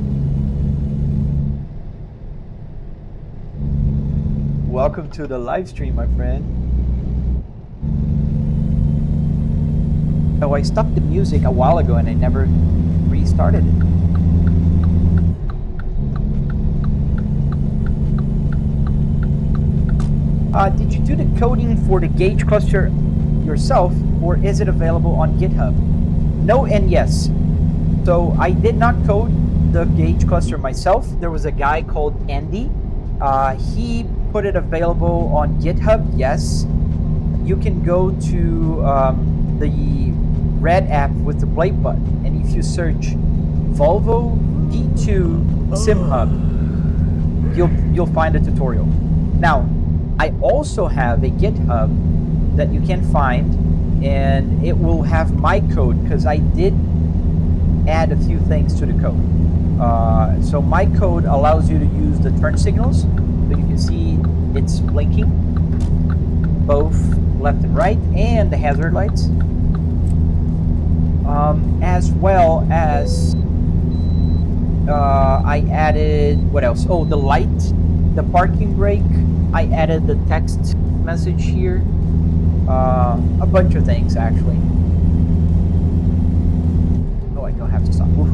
Welcome to the live stream, my friend. Oh, I stopped the music a while ago and I never restarted it. Did you do the coding for the gauge cluster yourself, or is it available on GitHub? No and yes. So I did not code the gauge cluster myself. There was a guy called Andy. He put it available on GitHub. Yes, you can go to the red app with the play button, and if you search Volvo P2 Sim Hub, you'll find a tutorial. Now, I also have a GitHub that you can find, and it will have my code because I did add a few things to the code. So my code allows you to use the turn signals. So you can see it's blinking both left and right, and the hazard lights, as well as I added, what else? Oh, the light, the parking brake. I added the text message here. A bunch of things, actually. Oh, I don't have to stop. Oof.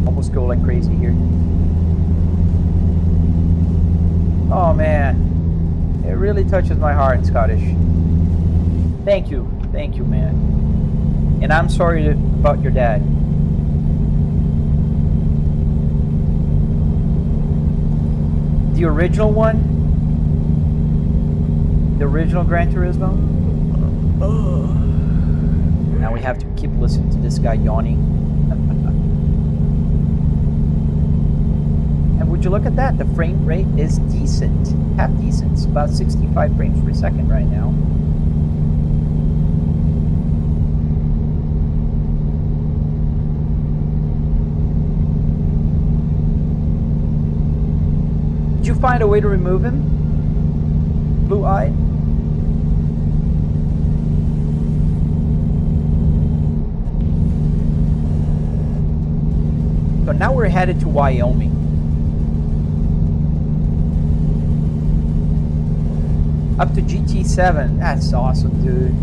Almost go like crazy here. Oh man, it really touches my heart, Scottish. Thank you, man. And I'm sorry about your dad. The original one, the original Gran Turismo. Now we have to keep listening to this guy yawning. And would you look at that? The frame rate is decent, half decent. It's about 65 frames per second right now. Did you find a way to remove him? Blue-eyed? So now we're headed to Wyoming. Up to GT7. That's awesome, dude.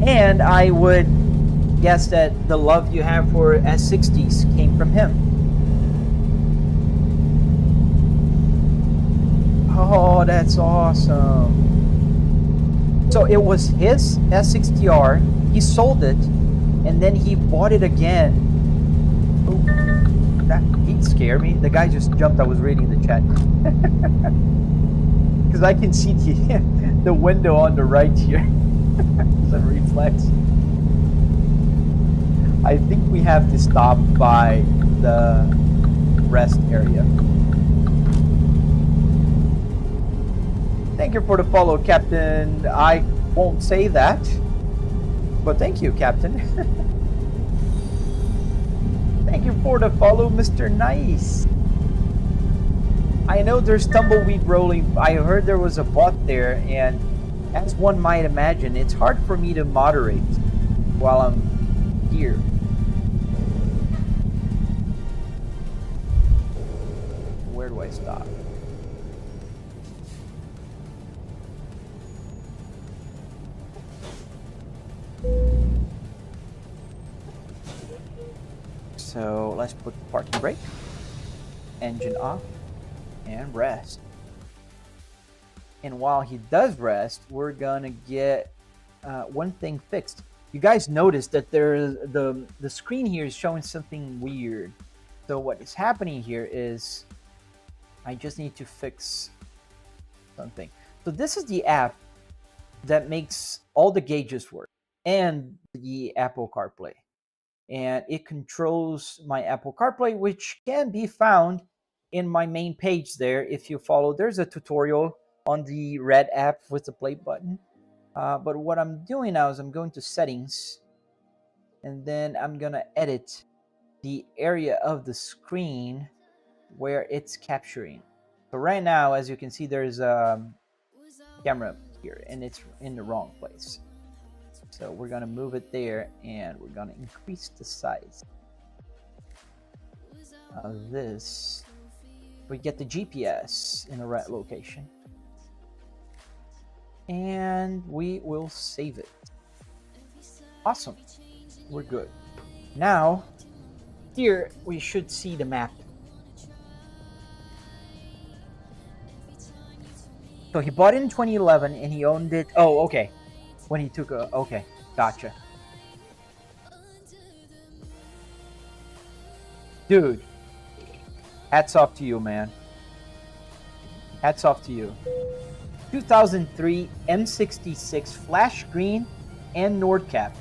And I would guess that the love you have for S60s came from him. Oh, that's awesome. So it was his S60R. He sold it, and then he bought it again. Oh, that he scared me. The guy just jumped. I was reading the chat. Because I can see the window on the right here. It's a reflex. I think we have to stop by the rest area. Thank you for the follow, Captain. I won't say that, but thank you, Captain. Thank you for the follow, Mr. Nice. I know there's tumbleweed rolling. I heard there was a bot there, and as one might imagine, it's hard for me to moderate while I'm here. Where do I stop? So let's put the parking brake, engine off, and rest. And while he does rest, we're gonna get one thing fixed. You guys noticed that the screen here is showing something weird. So what is happening here is I just need to fix something. So this is the app that makes all the gauges work and the Apple CarPlay. And it controls my Apple CarPlay, which can be found in my main page there. If you follow, there's a tutorial on the red app with the play button. But what I'm doing now is I'm going to settings, and then I'm gonna edit the area of the screen where it's capturing. So right now, as you can see, there's a camera here, and it's in the wrong place. So we're gonna move it there, and we're gonna increase the size of this. We get the GPS in the right location, and we will save it. Awesome, we're good. Now, here we should see the map. So he bought it in 2011 and he owned it. Oh, okay. When he took a. Okay, gotcha. Dude, hats off to you, man. Hats off to you. 2003 M66 flash green and Nordcap.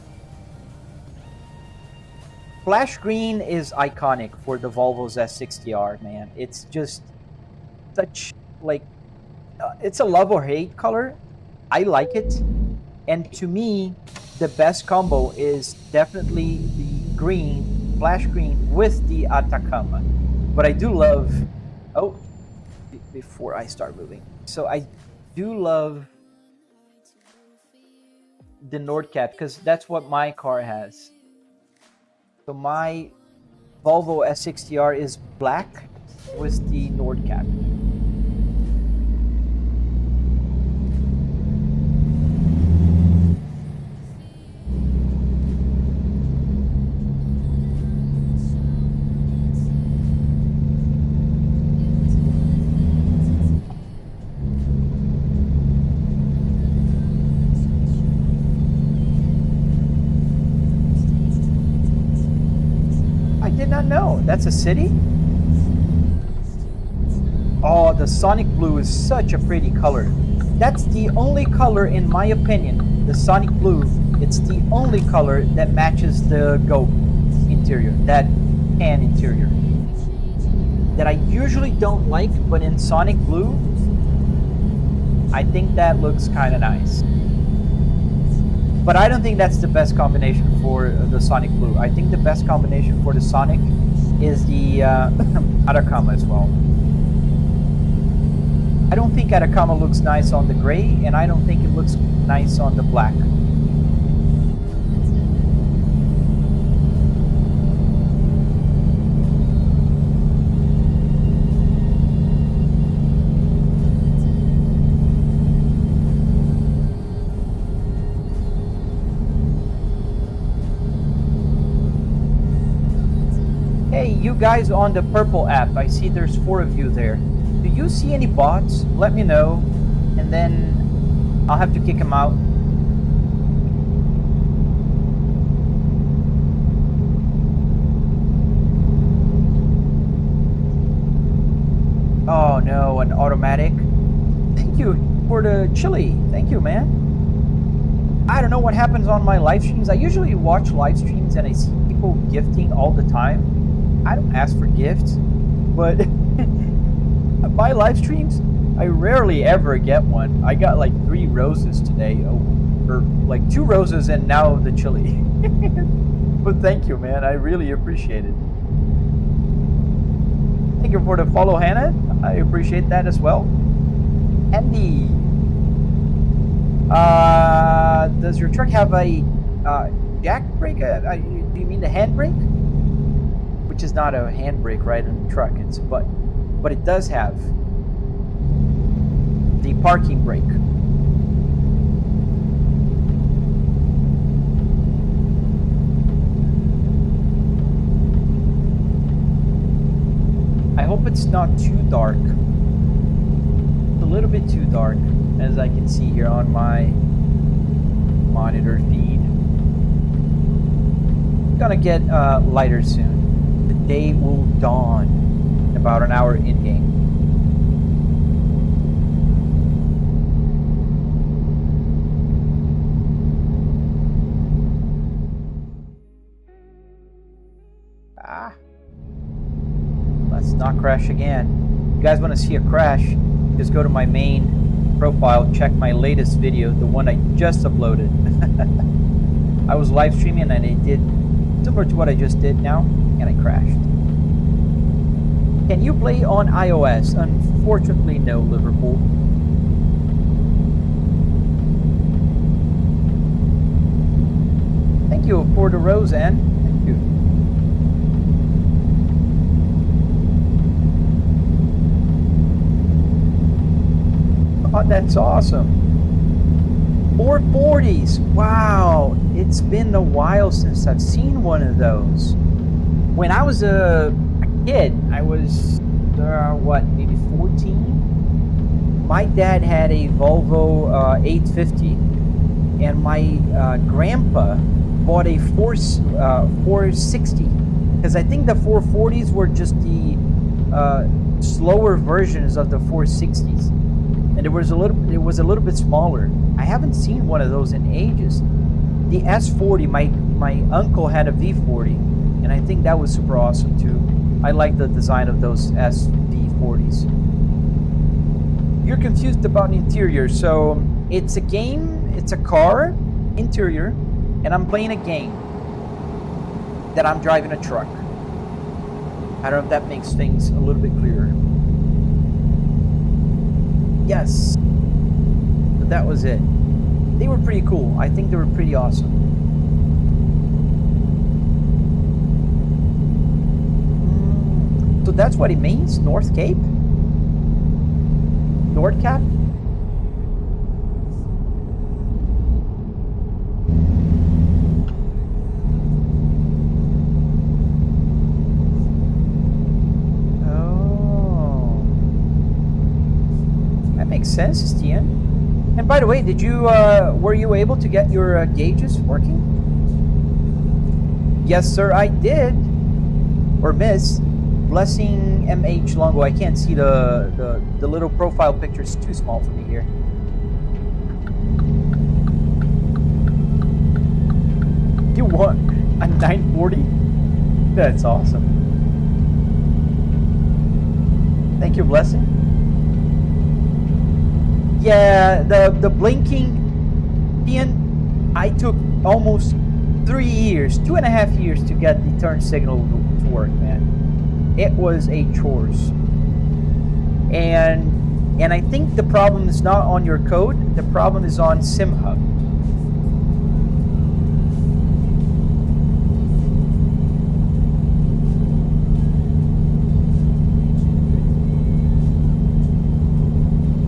Flash green is iconic for the Volvo's S60R, man. It's just such, like, it's a love or hate color. I like it. And to me, the best combo is definitely the green, flash green with the Atacama. But I do love, oh, before I start moving. So I do love the Nordcap because that's what my car has. So my Volvo S60R is black with the Nordcap. No, that's a city? Oh, the Sonic Blue is such a pretty color. That's the only color, in my opinion, the Sonic Blue, it's the only color that matches the Go interior, that tan interior. That I usually don't like, but in Sonic Blue, I think that looks kind of nice. But I don't think that's the best combination for the Sonic Blue. I think the best combination for the Sonic is the Atacama as well. I don't think Atacama looks nice on the gray, and I don't think it looks nice on the black. You guys on the purple app, I see there's 4 of you there. Do you see any bots? Let me know, and then I'll have to kick them out. Oh no, an automatic. Thank you for the chili. Thank you, man. I don't know what happens on my live streams. I usually watch live streams and I see people gifting all the time. I don't ask for gifts, but my live streams, I rarely ever get one. I got like 3 roses today, or like 2 roses and now the chili. But thank you, man. I really appreciate it. Thank you for the follow, Hannah. I appreciate that as well. Andy, does your truck have a jack brake? Do you mean the handbrake? Which is not a handbrake, right, in the truck. It's but it does have the parking brake. I hope it's not too dark. It's a little bit too dark, as I can see here on my monitor feed. It's gonna get lighter soon. The day will dawn in about an hour in game. Let's not crash again. If you guys want to see a crash, just go to my main profile, check my latest video, the one I just uploaded. I was live streaming and I did similar to what I just did now, and I crashed. Can you play on iOS? Unfortunately, no, Liverpool. Thank you for the rose, Ann. Thank you. Oh, that's awesome. 440s. Wow, it's been a while since I've seen one of those. When I was a kid, I was what, maybe 14? my dad had a Volvo 850, and my grandpa bought a 460, because I think the 440s were just the slower versions of the 460s, and it was a little bit smaller. I haven't seen one of those in ages. The S40, my uncle had a V40, and I think that was super awesome too. I like the design of those SV40s. You're confused about interior, so it's a game, it's a car interior, and I'm playing a game that I'm driving a truck. I don't know if that makes things a little bit clearer. Yes, but that was it. They were pretty cool. I think they were pretty awesome. So that's what it means, North Cape? North Cap? Oh. That makes sense, Stian. And by the way, did you were you able to get your gauges working? Yes, sir, I did. Or miss. Blessing MH Longo. I can't see the little profile picture. It's too small for me here. You want a 940? That's awesome. Thank you, Blessing. Yeah, the blinking, Ian, I took almost 3 years, 2.5 years to get the turn signal to work, man. It was a chores. And I think the problem is not on your code, the problem is on SimHub.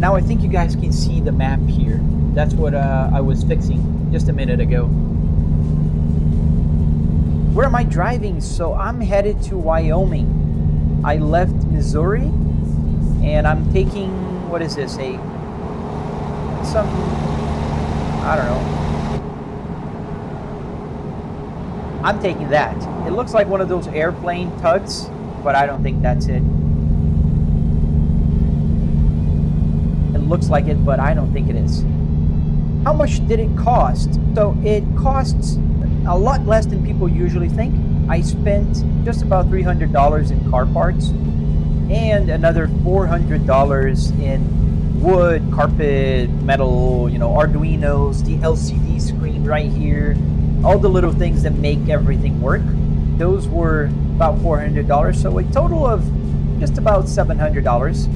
Now I think you guys can see the map here. That's what I was fixing just a minute ago. Where am I driving? So I'm headed to Wyoming. I left Missouri, and I'm taking, what is this, I don't know. I'm taking that. It looks like one of those airplane tugs, but I don't think that's it. It looks like it, but I don't think it is. How much did it cost? So it costs a lot less than people usually think. I spent just about $300 in car parts and another $400 in wood, carpet, metal, Arduinos, the LCD screen right here, all the little things that make everything work. Those were about $400, so a total of just about $700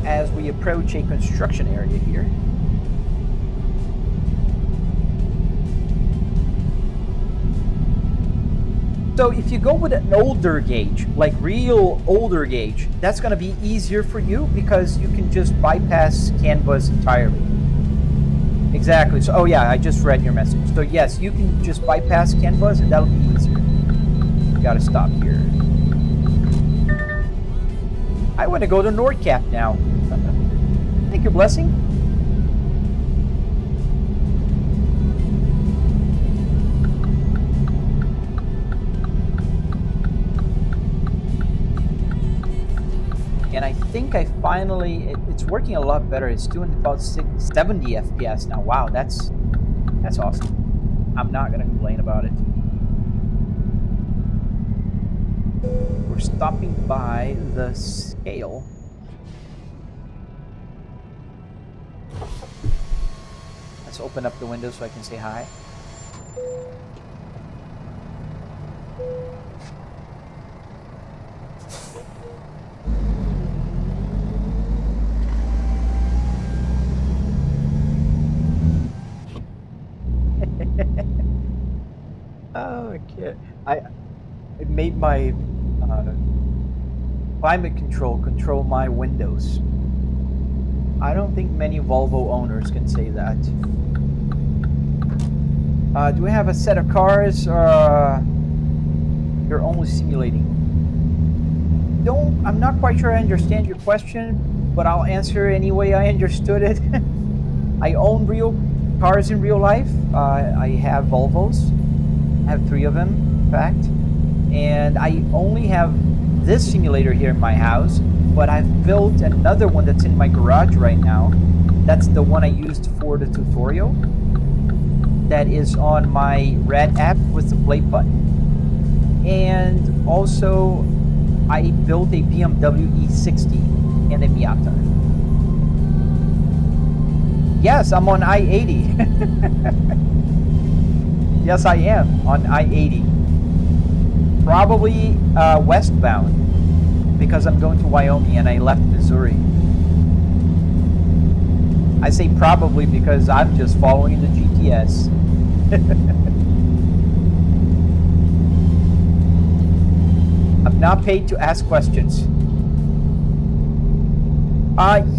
as we approach a construction area here. So if you go with an older gauge, like real older gauge, that's going to be easier for you because you can just bypass CAN bus entirely. Exactly. So, oh yeah, I just read your message. So yes, you can just bypass CAN bus and that'll be easier. Got to stop here. I want to go to Nordcap now. Thank you, Blessing. And I think I finally, it's working a lot better. It's doing about 70 FPS now. Wow, that's awesome. I'm not gonna complain about it. We're stopping by the scale. Let's open up the window so I can say hi. Okay, I made my climate control my windows. I don't think many Volvo owners can say that. Do we have a set of cars? You're only simulating. I'm not quite sure I understand your question. but I'll answer any way I understood it. I own real cars in real life. I have Volvos. I have 3 of them, in fact. And I only have this simulator here in my house, but I've built another one that's in my garage right now. That's the one I used for the tutorial. That is on my Red app with the play button. And also, I built a BMW E60 and a Miata. Yes, I'm on I-80. Yes, I am on I-80. Probably westbound because I'm going to Wyoming and I left Missouri. I say probably because I'm just following the GPS. I'm not paid to ask questions.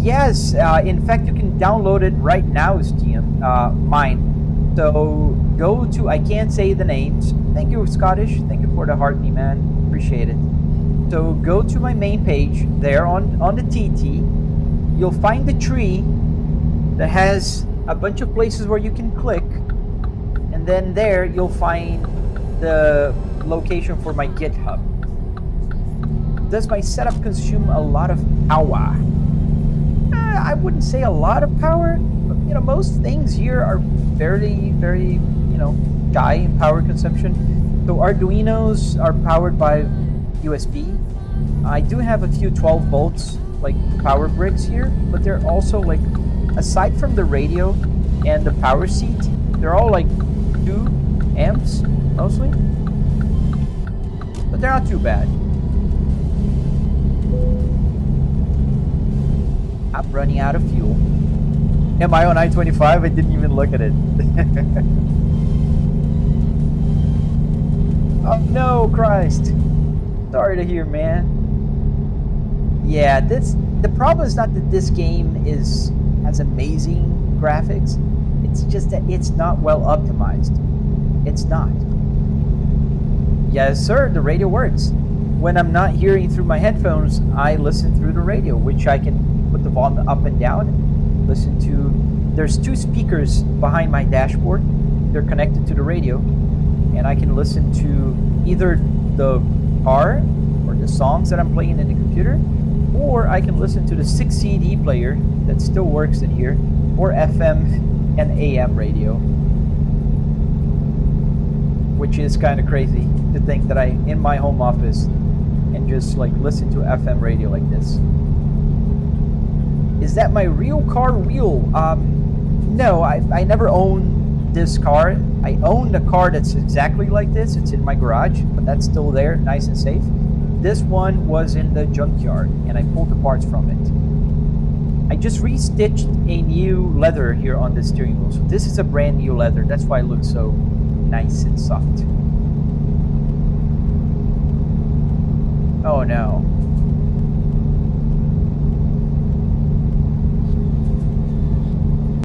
Yes, in fact, you can download it right now, Steam, mine. So go to, I can't say the names. Thank you, Scottish. Thank you for the heart me, man. Appreciate it. So go to my main page there on the TT. You'll find the tree that has a bunch of places where you can click. And then there you'll find the location for my GitHub. Does my setup consume a lot of power? I wouldn't say a lot of power, but most things here are very, very, high in power consumption. So Arduinos are powered by USB. I do have a few 12 volts like power bricks here, but they're also like, aside from the radio and the power seat, they're all like 2 amps mostly, but they're not too bad. I'm running out of fuel. Am I on I-25? I didn't even look at it. Oh no, Christ. Sorry to hear, man. Yeah, the problem is not that this game has amazing graphics. It's just that it's not well optimized. It's not. Yes, sir, the radio works. When I'm not hearing through my headphones, I listen through the radio, which I can put the volume up and down. Listen to, there's 2 speakers behind my dashboard. They're connected to the radio, and I can listen to either the car or the songs that I'm playing in the computer, or I can listen to the 6 CD player that still works in here, or FM and AM radio, which is kind of crazy to think that I in my home office and just like listen to FM radio like this. Is that my real car wheel? No, I never owned this car. I owned a car that's exactly like this. It's in my garage, but that's still there, nice and safe. This one was in the junkyard, and I pulled the parts from it. I just restitched a new leather here on the steering wheel. So this is a brand new leather. That's why it looks so nice and soft. Oh no.